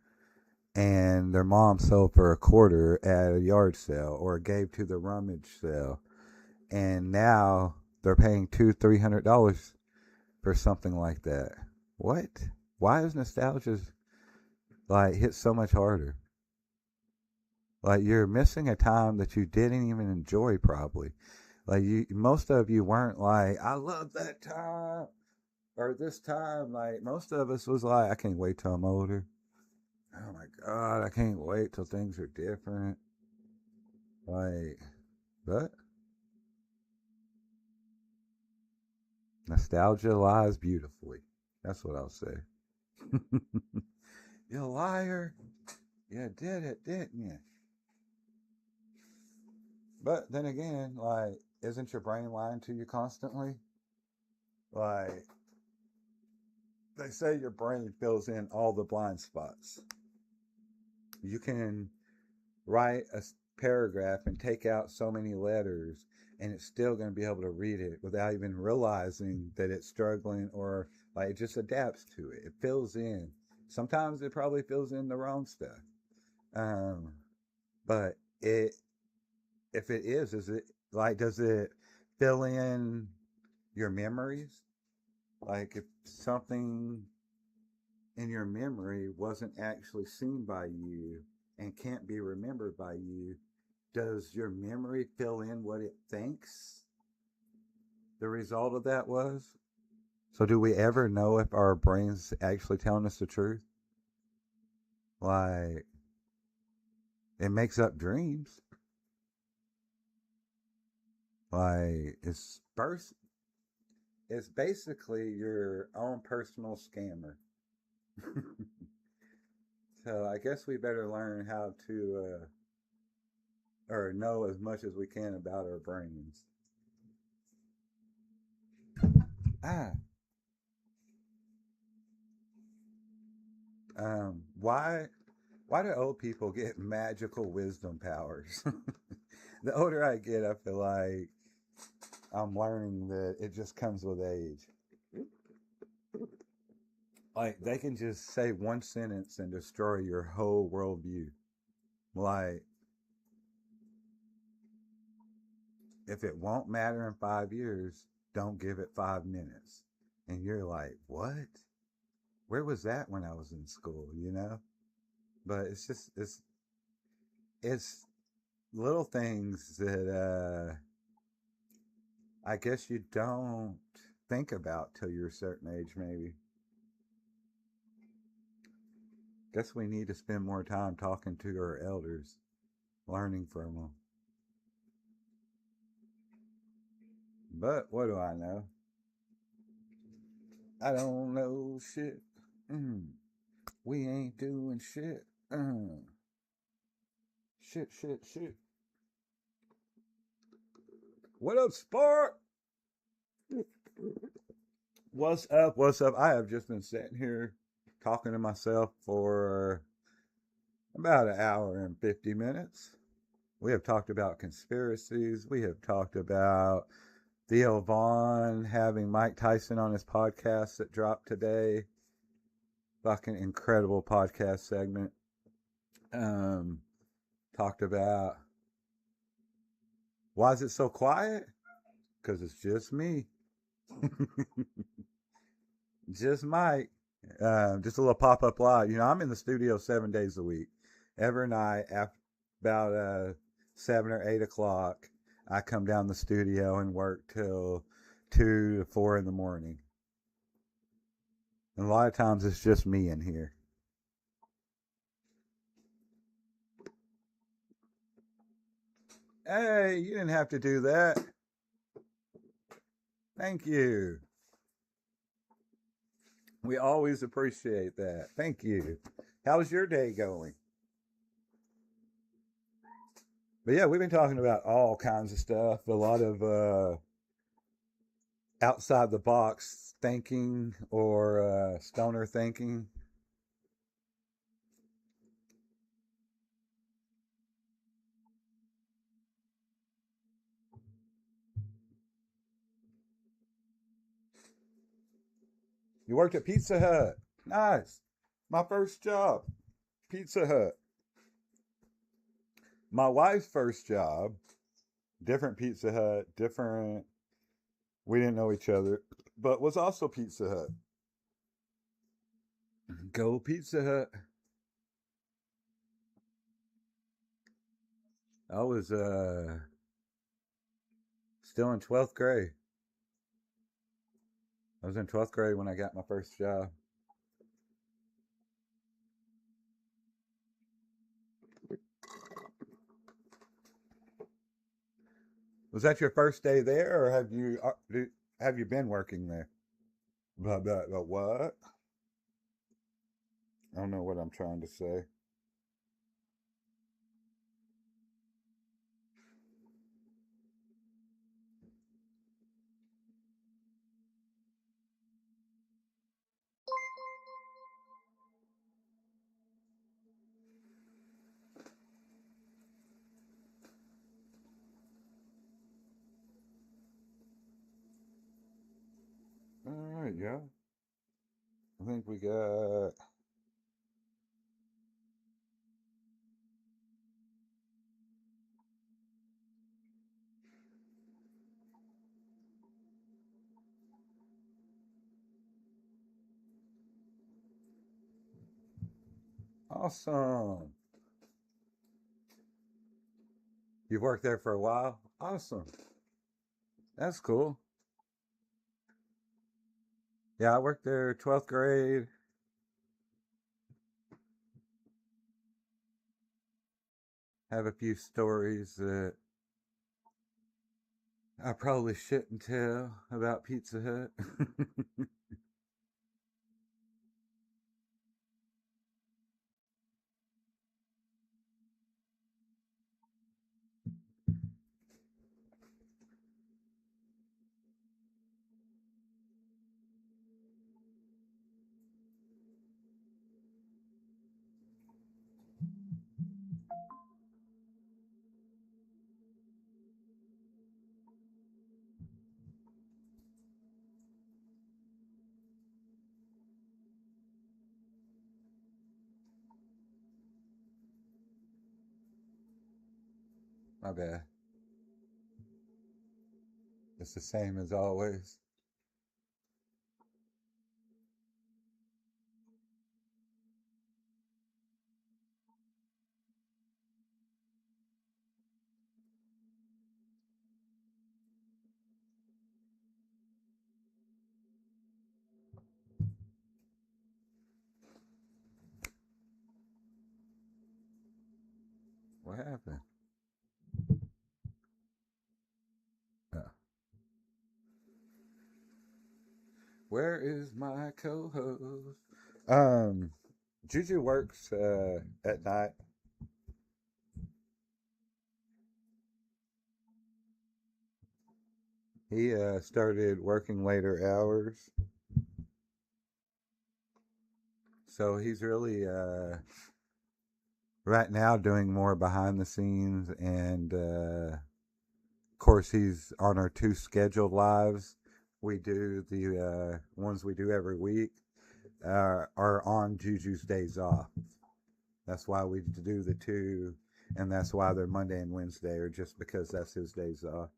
Speaker 1: And their mom sold for a quarter at a yard sale or gave to the rummage sale. And now they're paying $200-300 for something like that. What? Why is nostalgia like hit so much harder? Like, you're missing a time that you didn't even enjoy probably. Like, most of you weren't like, I love that time or this time. Like, most of us was like, I can't wait till I'm older. Oh my god, I can't wait till things are different. Like, but nostalgia lies beautifully. That's what I'll say. You liar. You did it, didn't you? But then again, like, isn't your brain lying to you constantly? Like, they say your brain fills in all the blind spots. You can write paragraph and take out so many letters, and it's still going to be able to read it without even realizing that it's struggling, or like it just adapts to it. It fills in. Sometimes it probably fills in the wrong stuff. Um, but it, if it is it like, does it fill in your memories? Like if something in your memory wasn't actually seen by you and can't be remembered by you, does your memory fill in what it thinks the result of that was? So, do we ever know if our brain's actually telling us the truth? Like, it makes up dreams. Like, it's basically your own personal scammer. So, I guess we better learn how to, or know as much as we can about our brains. Ah, why do old people get magical wisdom powers? The older I get, I feel like I'm learning that it just comes with age. Like they can just say one sentence and destroy your whole worldview. Like if it won't matter in 5 years, don't give it 5 minutes. And you're like, what? Where was that when I was in school? You know? But it's little things that I guess you don't think about till you're a certain age, maybe. Guess we need to spend more time talking to our elders, learning from them. But what do I know? I don't know shit. Mm. We ain't doing shit. Shit, shit, shit. What up, Spark? What's up? What's up? I have just been sitting here talking to myself for about an hour and 50 minutes. We have talked about conspiracies. We have talked about Theo Vaughn having Mike Tyson on his podcast that dropped today. Fucking incredible podcast segment. Um, Talked about why is it so quiet? Because it's just me. Just Mike. Just a little pop up live. I'm in the studio 7 days a week. Every night after about 7 or 8 o'clock, I come down the studio and work till 2 to 4 in the morning. And a lot of times it's just me in here. Hey, you didn't have to do that. Thank you. We always appreciate that. Thank you. How's your day going? But yeah, we've been talking about all kinds of stuff. A lot of outside the box thinking, or stoner thinking. You worked at Pizza Hut. Nice. My first job, Pizza Hut. My wife's first job, different Pizza Hut, different. We didn't know each other, but was also Pizza Hut. Go Pizza Hut. I was still in 12th grade. I was in 12th grade when I got my first job. Was that your first day there, or have you been working there? But what? I don't know what I'm trying to say. Yeah, I think we got awesome. You've worked there for a while? Awesome. That's cool. Yeah, I worked there 12th grade. Have a few stories that I probably shouldn't tell about Pizza Hut. My bad. It's the same as always. What happened? Uh, where is my co-host? Um, Juju works at night. He started working later hours, so he's really right now doing more behind the scenes, and of course he's on our two scheduled lives. We do the ones we do every week are on Juju's days off. That's why we do the two, and that's why they're Monday and Wednesday, or just because that's his days off.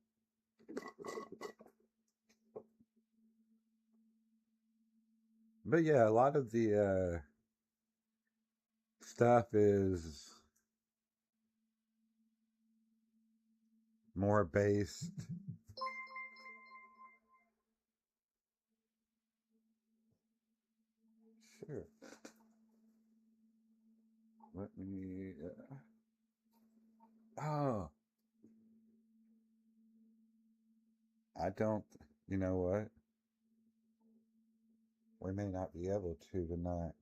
Speaker 1: But yeah, a lot of the stuff is more based. Sure. Let me. Oh, I don't. You know what? We may not be able to tonight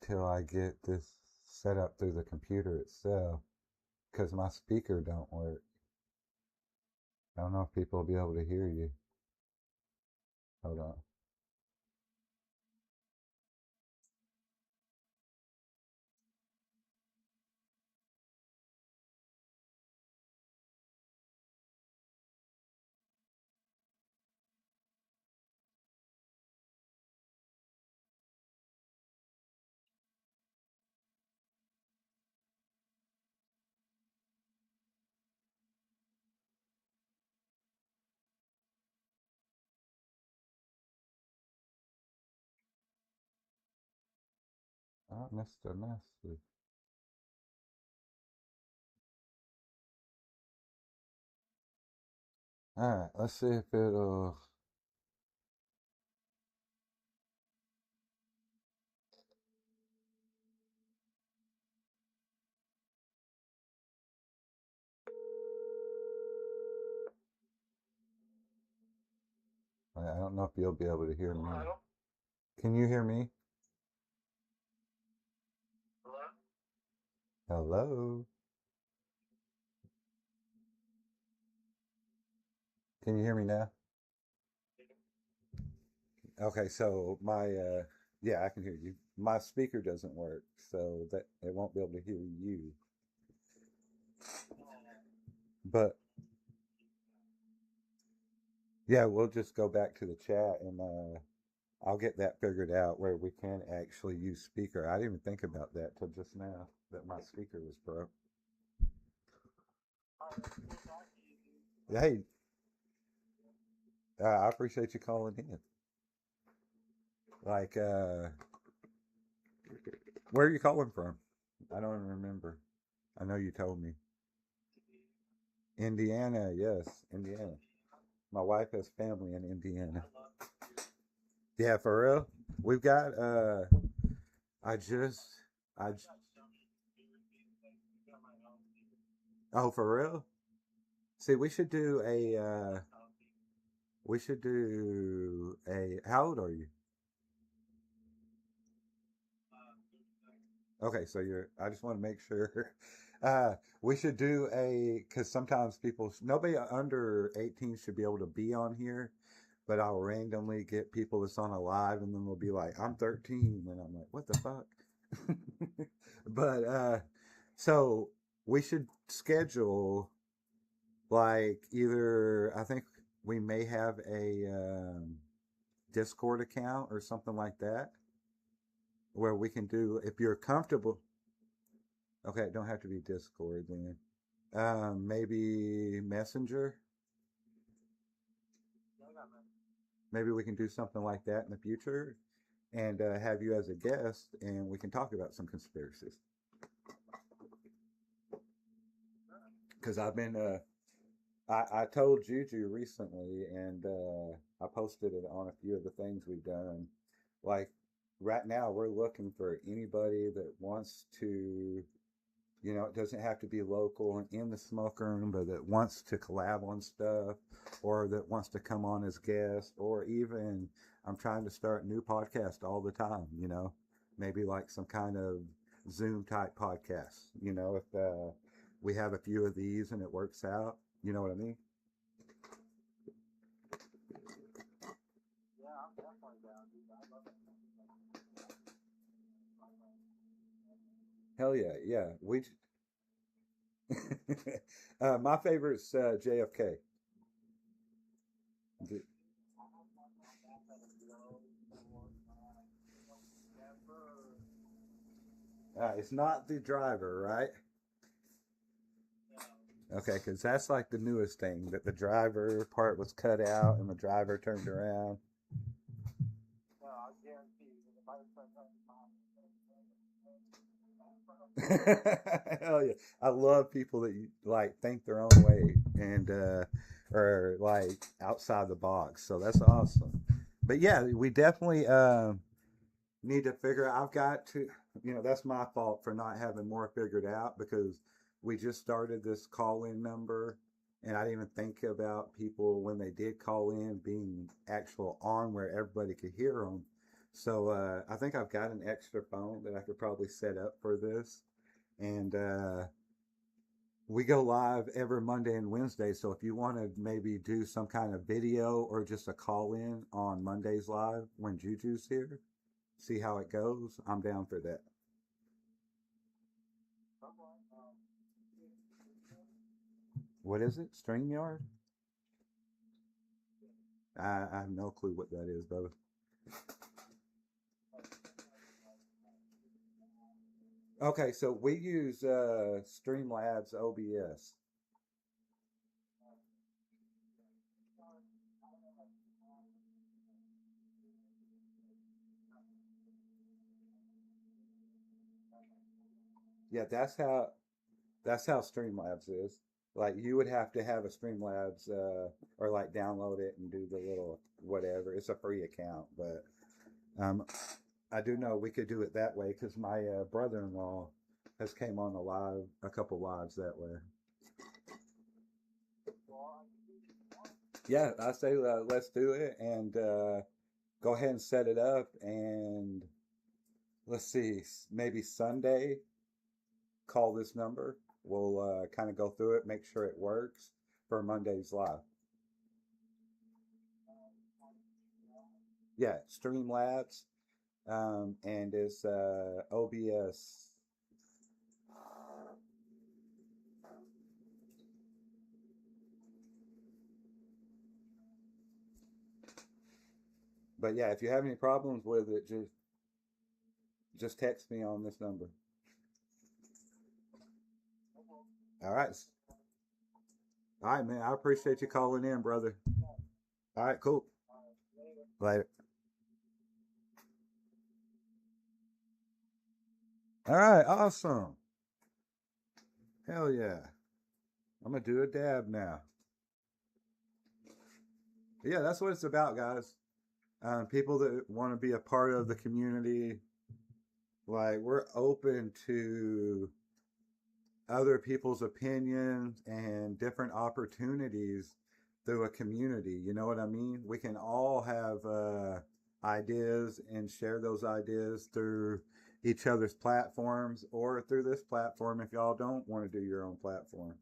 Speaker 1: till I get this set up through the computer itself because my speaker don't work. I don't know if people will be able to hear you. Hold on. I missed a message. All right, let's see if it'll. I don't know if you'll be able to hear me. Can you hear me? Hello? Can you hear me now? Okay, so my yeah, I can hear you. My speaker doesn't work, so that it won't be able to hear you. But Yeah, we'll just go back to the chat and I'll get that figured out where we can actually use speaker. I didn't even think about that till just now that my speaker was broke. Hey, I appreciate you calling in. Like, where are you calling from? I don't even remember. I know you told me. Indiana, yes, Indiana. My wife has family in Indiana. Yeah, for real. We've got I just I j- oh, for real? See, we should do a how old are you? Okay, so you're I just want to make sure. We should do a because sometimes people nobody under 18 should be able to be on here, but I'll randomly get people that's on a live and then they'll be like, I'm 13 and I'm like, what the fuck? But so we should schedule like either I think we may have a Discord account or something like that where we can do if you're comfortable. Okay, it don't have to be Discord then. Maybe Messenger. Maybe we can do something like that in the future and have you as a guest and we can talk about some conspiracies. Because I've been, I told Juju recently and I posted it on a few of the things we've done. Like right now, we're looking for anybody that wants to, it doesn't have to be local and in the smoke room, but that wants to collab on stuff or that wants to come on as guest or even I'm trying to start new podcast all the time, maybe like some kind of Zoom type podcast, if we have a few of these and it works out, you know what I mean? Hell yeah, yeah. My favorite's JFK. It's not the driver, right? Okay, because that's like the newest thing that the driver part was cut out and the driver turned around. Hell yeah! I love people that like think their own way and are like outside the box. So that's awesome. But yeah, we definitely need to figure out. I've got to, that's my fault for not having more figured out because we just started this call in number and I didn't even think about people when they did call in being actual on where everybody could hear them. So I think I've got an extra phone that I could probably set up for this. And we go live every Monday and Wednesday. So if you want to maybe do some kind of video or just a call in on Mondays live when Juju's here, see how it goes. I'm down for that. What is it? StreamYard? I have no clue what that is, brother. Okay, so we use Streamlabs OBS. Yeah, that's how Streamlabs is. Like you would have to have a Streamlabs or like download it and do the little whatever. It's a free account, but um, I do know we could do it that way because my brother-in-law has came on a couple lives that way. Yeah, I say let's do it and go ahead and set it up and let's see, maybe Sunday, call this number. We'll kind of go through it, make sure it works for Monday's live. Yeah, Streamlabs, and it's OBS. But yeah, if you have any problems with it, just text me on this number. All right. All right, man. I appreciate you calling in, brother. All right, cool. Later. All right, awesome. Hell yeah. I'm gonna do a dab now. Yeah, that's what it's about, guys. People that want to be a part of the community, like we're open to other people's opinions and different opportunities through a community. You know what I mean? We can all have ideas and share those ideas through each other's platforms or through this platform if y'all don't want to do your own platform.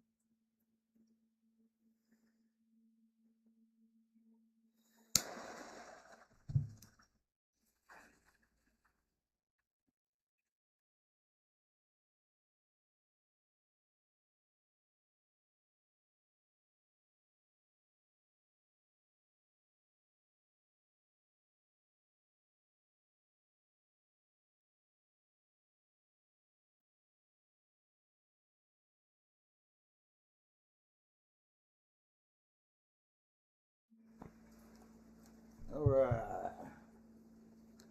Speaker 1: All right.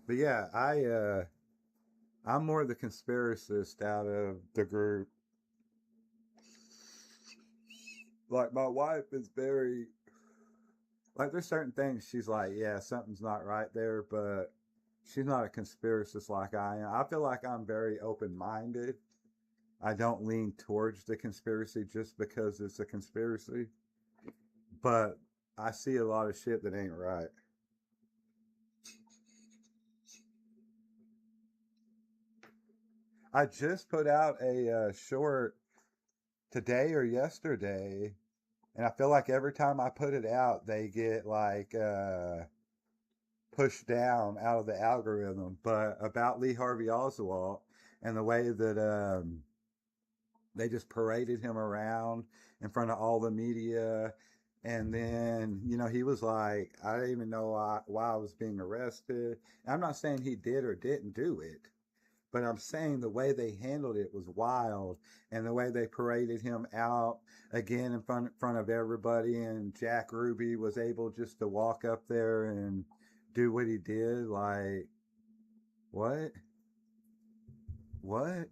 Speaker 1: But yeah, I'm more the conspiracist out of the group. Like my wife is very like there's certain things she's like, yeah, something's not right there, but she's not a conspiracist like I am. I feel like I'm very open minded. I don't lean towards the conspiracy just because it's a conspiracy, but I see a lot of shit that ain't right. I just put out a short today or yesterday, and I feel like every time I put it out, they get like pushed down out of the algorithm. But about Lee Harvey Oswald and the way that they just paraded him around in front of all the media. And then, he was like, I didn't even know why I was being arrested. And I'm not saying he did or didn't do it, but I'm saying the way they handled it was wild. And the way they paraded him out again in front of everybody. And Jack Ruby was able just to walk up there and do what he did. Like, what? What?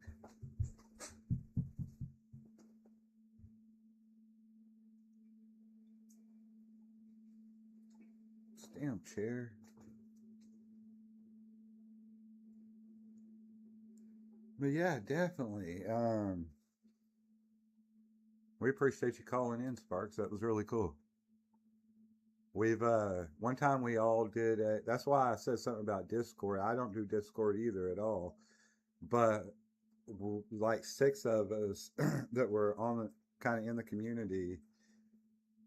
Speaker 1: Damn chair. But yeah, definitely. We appreciate you calling in, Sparks. That was really cool. We've one time we all did that's why I said something about Discord. I don't do Discord either at all. But like six of us that were on the kind of in the community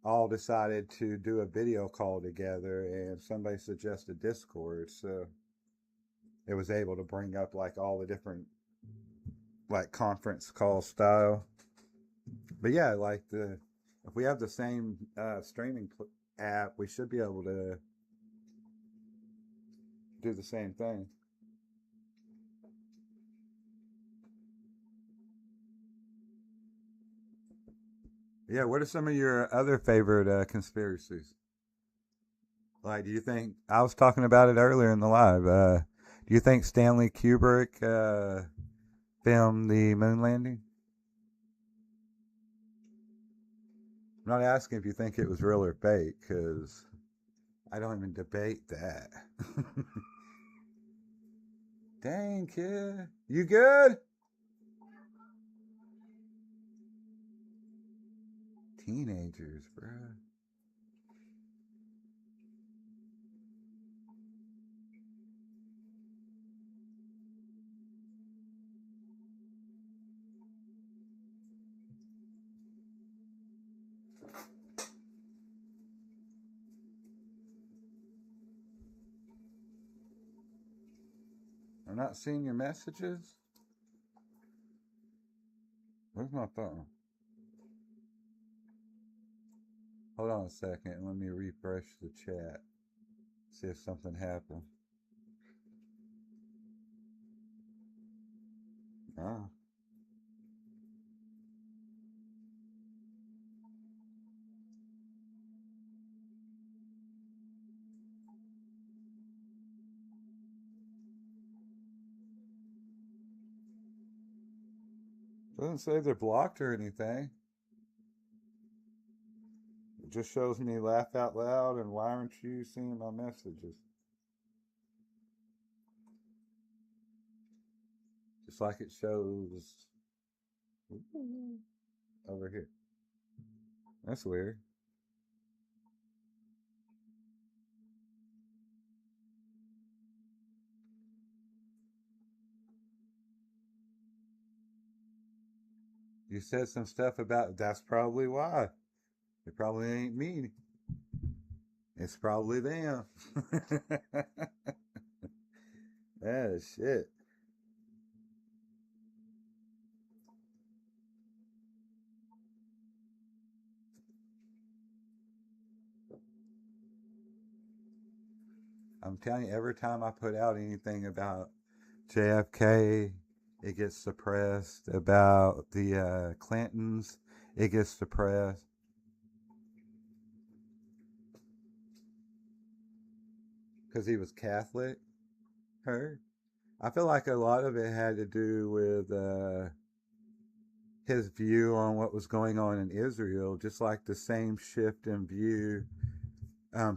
Speaker 1: all decided to do a video call together, and somebody suggested Discord, so it was able to bring up like all the different like conference call style. But yeah, like the if we have the same streaming app, we should be able to do the same thing. Yeah, what are some of your other favorite conspiracies? Like, do you think I was talking about it earlier in the live? Do you think Stanley Kubrick filmed the moon landing? I'm not asking if you think it was real or fake, because I don't even debate that. Dang, kid. You good? Teenagers, bro. I'm not seeing your messages. Where's my phone? Hold on a second. Let me refresh the chat. See if something happened. Oh. Doesn't say they're blocked or anything. It just shows me laugh out loud and why aren't you seeing my messages? Just like it shows over here. That's weird. You said some stuff about that's probably why. It probably ain't me. It's probably them. Yeah, shit. I'm telling you, every time I put out anything about JFK, it gets suppressed. About the Clintons, it gets suppressed. Because he was Catholic. Her. I feel like a lot of it had to do with his view on what was going on in Israel, just like the same shift in view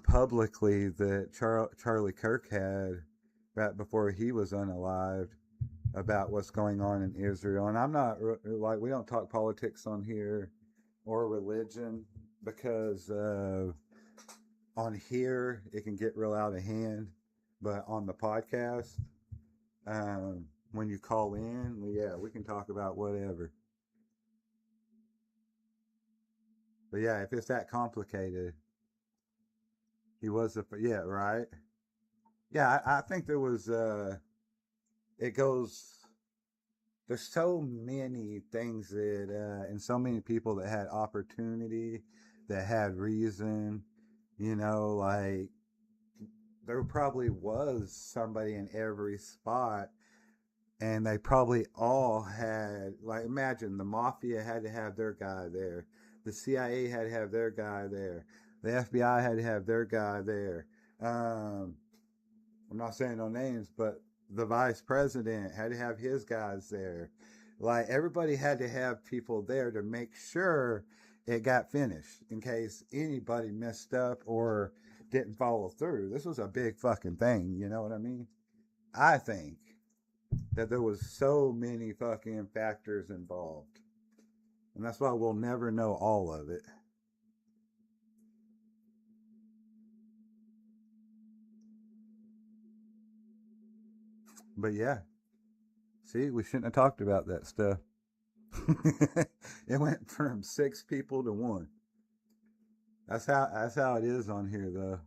Speaker 1: publicly that Charlie Kirk had right before he was unalived about what's going on in Israel. And I'm not like, we don't talk politics on here or religion because on here it can get real out of hand, but on the podcast, when you call in, yeah, we can talk about whatever. But yeah, if it's that complicated, he was a, yeah, right. Yeah, I think there was it goes, there's so many things that and so many people that had opportunity, that had reason, like there probably was somebody in every spot, and they probably all had, like, imagine the mafia had to have their guy there, the CIA had to have their guy there, the FBI had to have their guy there. um I'm not saying no names, but the vice president had to have his guys there. Like, everybody had to have people there to make sure it got finished in case anybody messed up or didn't follow through. This was a big fucking thing, you know what I mean? I think that there was so many fucking factors involved. And that's why we'll never know all of it. But yeah, see, we shouldn't have talked about that stuff. It went from 6 people to one. That's how it is on here though.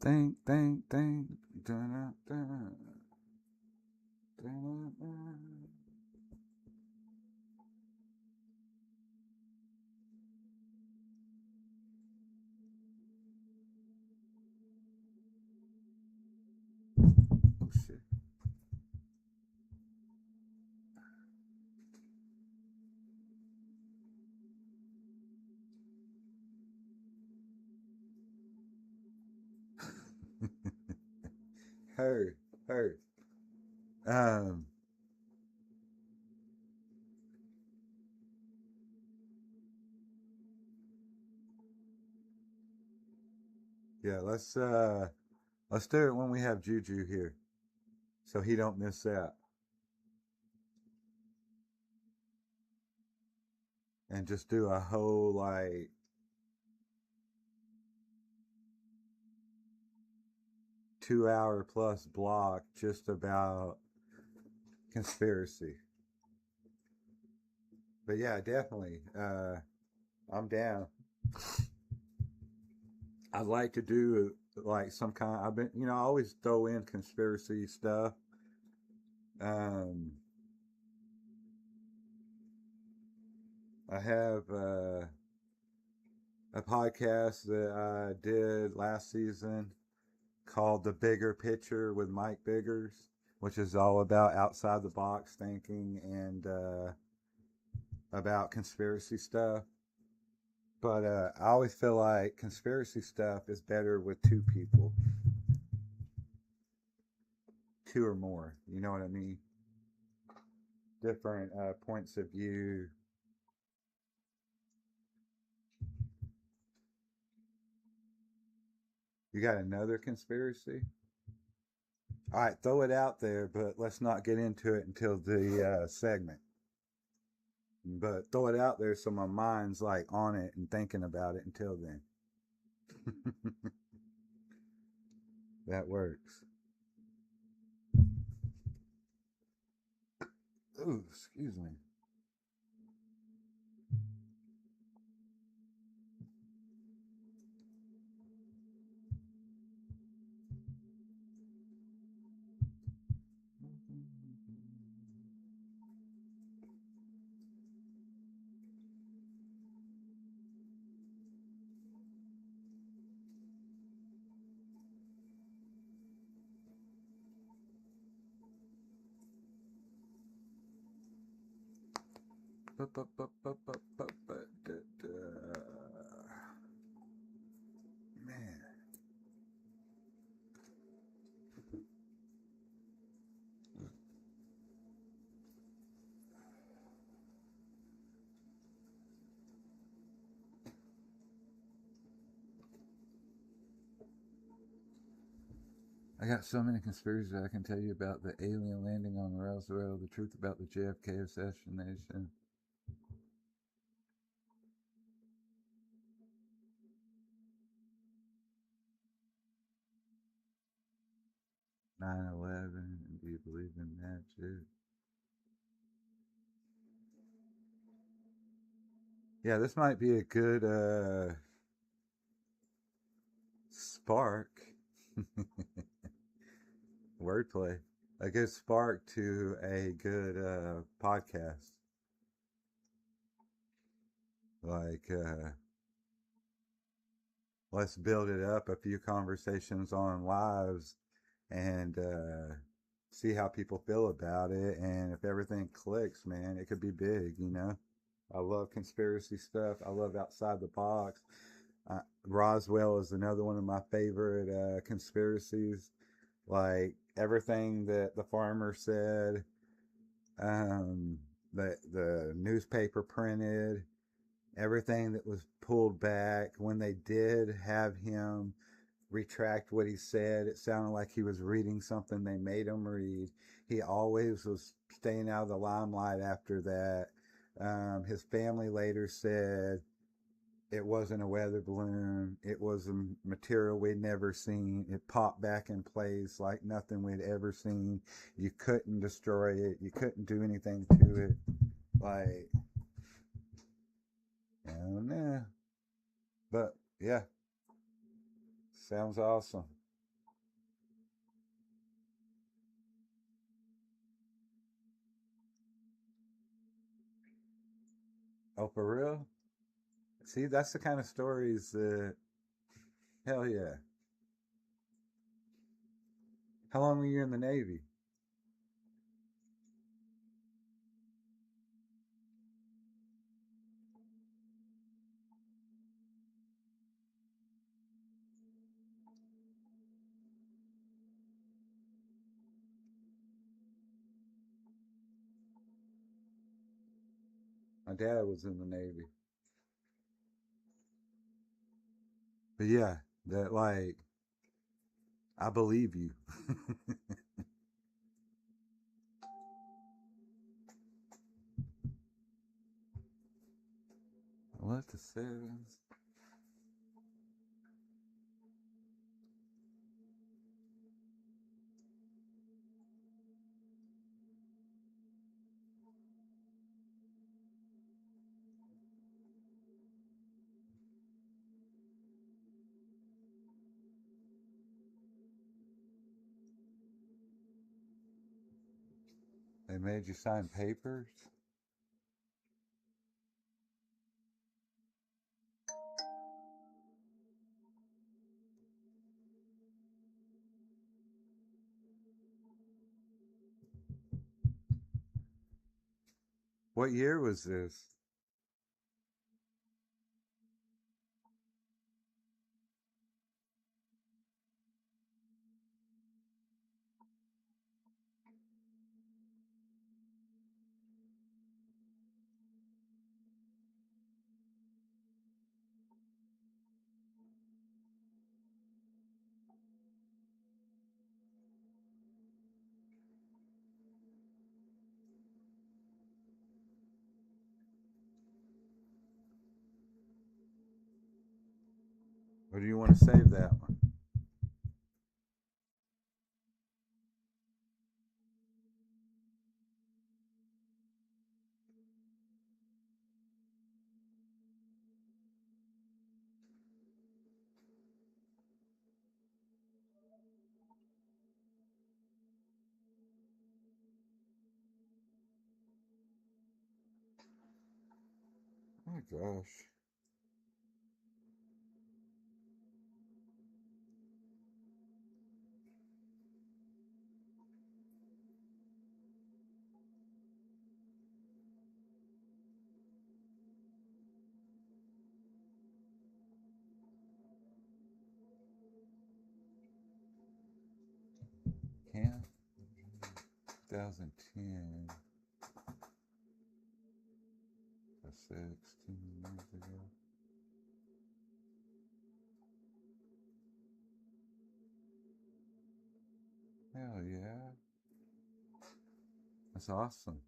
Speaker 1: Think, think, think. Dun, dun, dun, dun. Oh shit. Heard, heard. Um, yeah, let's do it when we have Juju here, so he don't miss out, and just do a whole like 2 hour plus block just about conspiracy. But yeah, definitely. I'm down. I'd like to do like some kind. I've been, I always throw in conspiracy stuff. Um, I have a podcast that I did last season called The Bigger Picture with Mike Biggers, which is all about outside the box thinking and about conspiracy stuff. But I always feel like conspiracy stuff is better with two people, two or more. You know what I mean? Different points of view. You got another conspiracy? All right, throw it out there, but let's not get into it until the segment. But throw it out there so my mind's like on it and thinking about it until then. That works. Ooh, excuse me. Man, I got so many conspiracies I can tell you about the alien landing on Roswell, the truth about the JFK assassination, 9/11. Do you believe in magic? Yeah, this might be a good spark. Wordplay. A good spark to a good podcast. Like, let's build it up a few conversations on lives and see how people feel about it. And if everything clicks, man, it could be big. I love conspiracy stuff. I love outside the box. Roswell is another one of my favorite conspiracies. Like everything that the farmer said, um, that the newspaper printed, everything that was pulled back when they did have him retract what he said. It sounded like he was reading something they made him read. He always was staying out of the limelight after that. His family later said it wasn't a weather balloon. It was a material we'd never seen. It popped back in place like nothing we'd ever seen. You couldn't destroy it. You couldn't do anything to it. Like, I don't know. But yeah, sounds awesome. Oh, for real? See, that's the kind of stories that, hell yeah. How long were you in the Navy? My dad was in the Navy. But yeah, that like, I believe you. What the sevens? made you sign papers? What year was this? Or do you want to save that one? Oh my gosh. Camp 2010. That's 16 years ago. Hell yeah. That's awesome.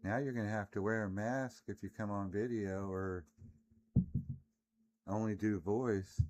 Speaker 1: Now you're going to have to wear a mask if you come on video or only do voice.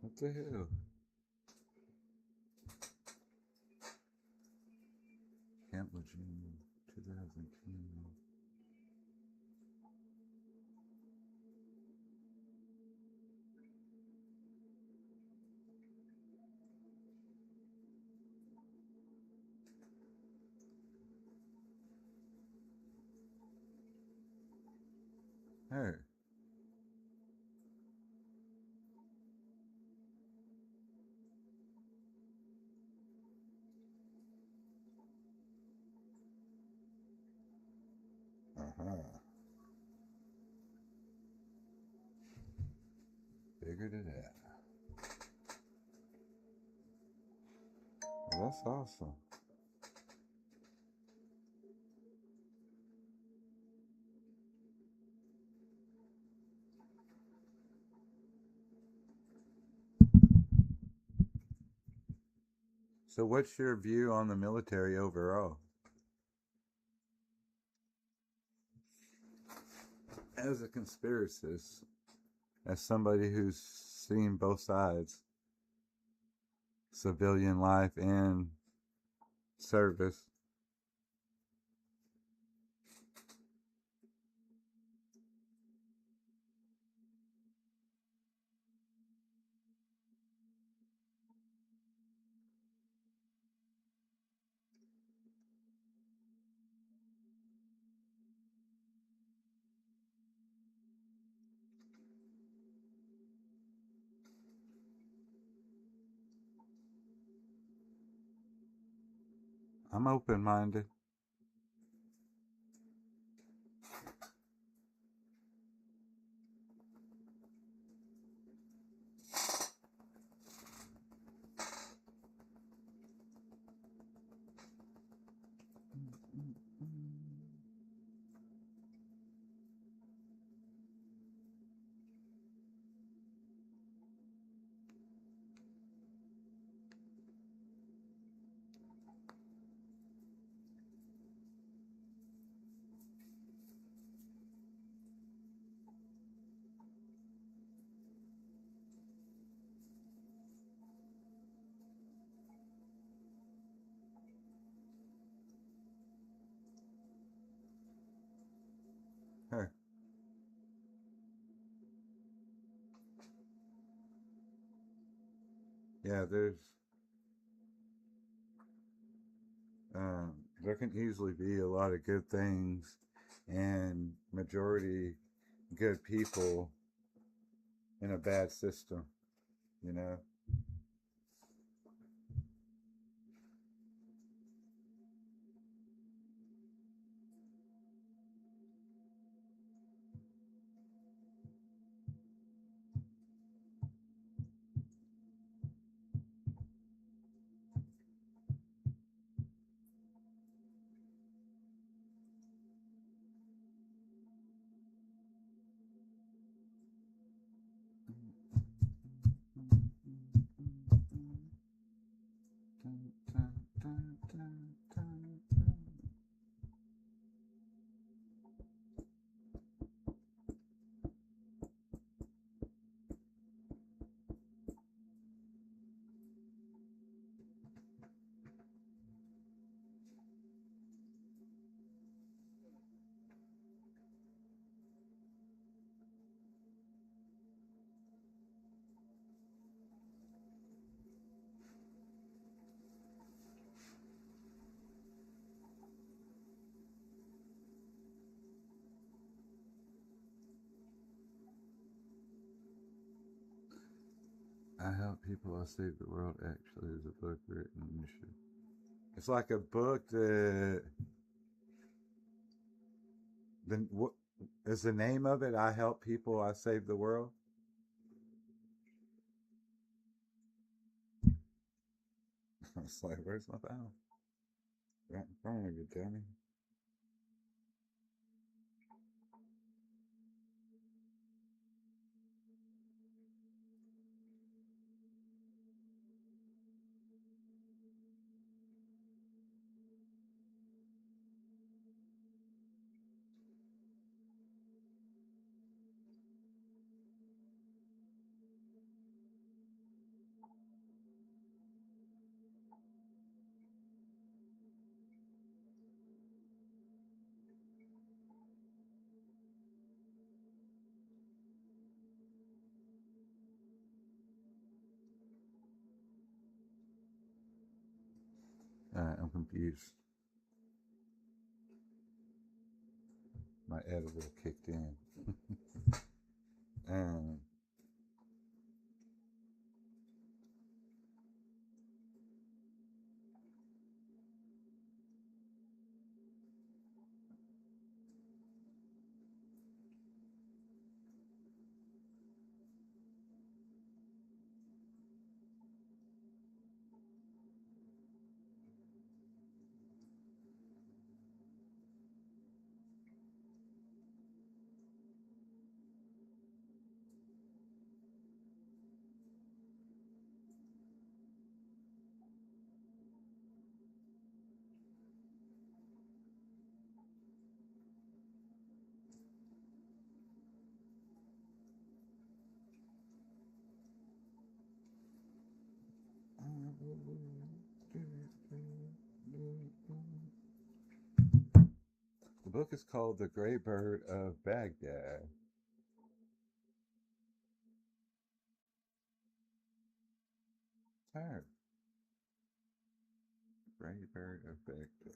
Speaker 1: What the hell? Camp Virginia 2010. Hey. Uh-huh. Figured it out. Well, that's awesome. So what's your view on the military overall? As a conspiracist, as somebody who's seen both sides, civilian life and service, I'm open-minded. Yeah, there can easily be a lot of good things and majority good people in a bad system, you know? I Help People, I Save the World actually is a book written. It's like a book that. Then what is the name of it? I Help People, I Save the World? I was like, where's my phone? Right in front of you, dummy. I'm confused. My editor kicked in. um, the book is called The Gray Bird of Baghdad. Her. Gray Bird of Baghdad.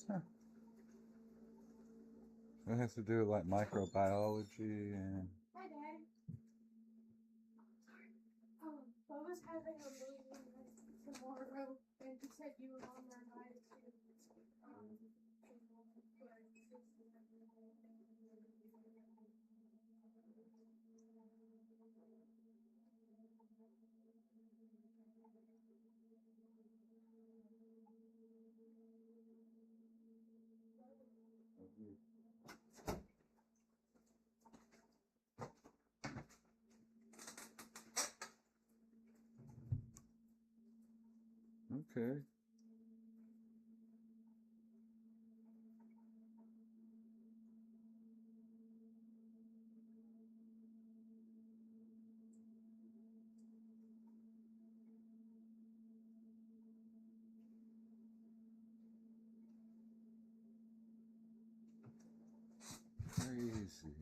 Speaker 1: Huh. It has to do with like microbiology and.
Speaker 2: Hi, Dad. I was having a movie night tomorrow, and you said you were on there night to
Speaker 1: Okay. Crazy.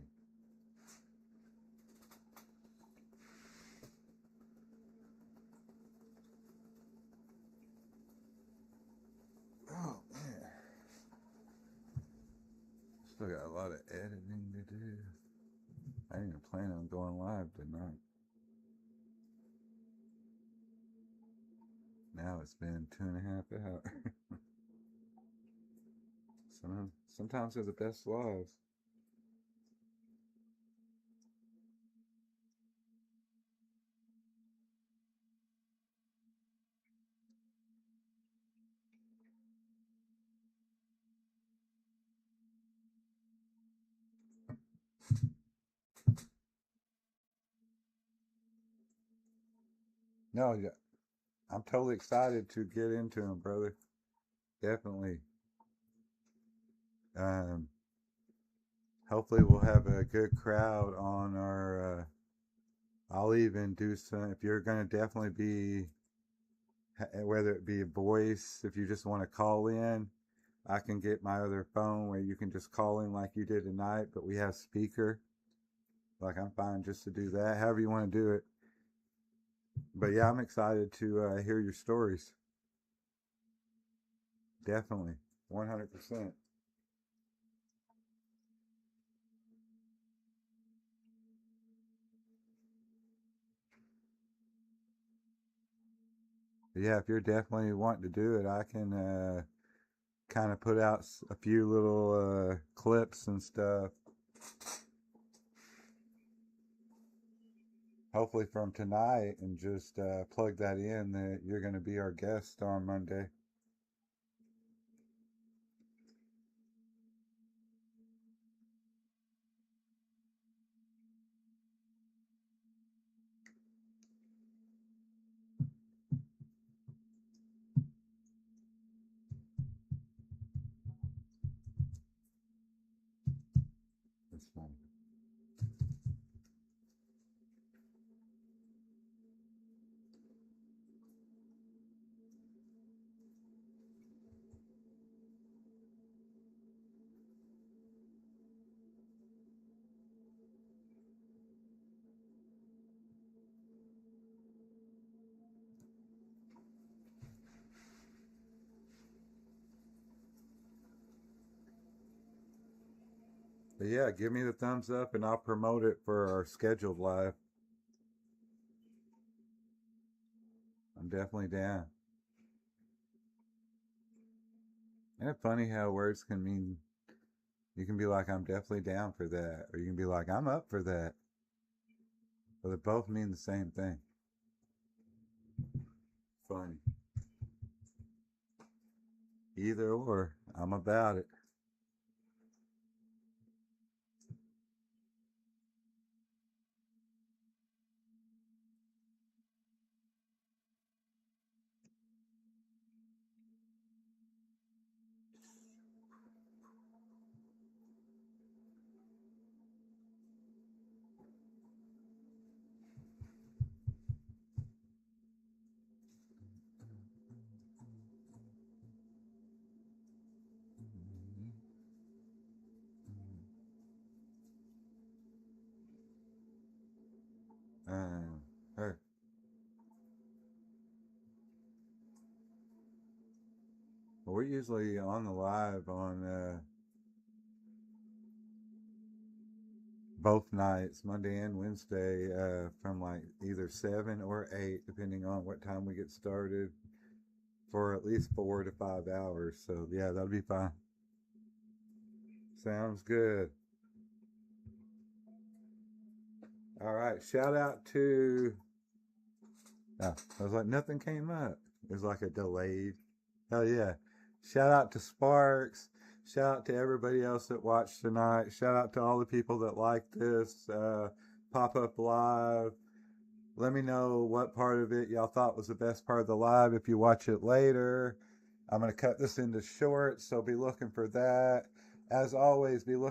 Speaker 1: Oh man. Still got a lot of editing to do. I didn't even plan on going live tonight. Now it's been 2.5 hours. Sometimes they're the best lives. No, yeah, I'm totally excited to get into them, brother. Definitely. Um, Hopefully we'll have a good crowd on our. I'll even do some. If you're gonna definitely be, whether it be a voice, if you just want to call in, I can get my other phone where you can just call in like you did tonight. But we have speaker. Like I'm fine just to do that. However you want to do it. But yeah, I'm excited to hear your stories. Definitely, 100%. Yeah, if you're definitely wanting to do it, I can kind of put out a few little clips and stuff. Hopefully from tonight, and just plug that in that you're going to be our guest on Monday. That's fine. But yeah, give me the thumbs up and I'll promote it for our scheduled live. I'm definitely down. Isn't it funny how words can mean, you can be like, I'm definitely down for that, or you can be like, I'm up for that. But they both mean the same thing. Funny. Either or, I'm about it. Her. Well, we're usually on the live on both nights, Monday and Wednesday, from like either 7 or 8, depending on what time we get started, for at least 4 to 5 hours. So yeah, that'll be fine. Sounds good. All right, shout out to. Oh, I was like, nothing came up. It was like a delayed. Oh yeah. Shout out to Sparks. Shout out to everybody else that watched tonight. Shout out to all the people that liked this pop-up live. Let me know what part of it y'all thought was the best part of the live if you watch it later. I'm going to cut this into shorts, so be looking for that. As always, be looking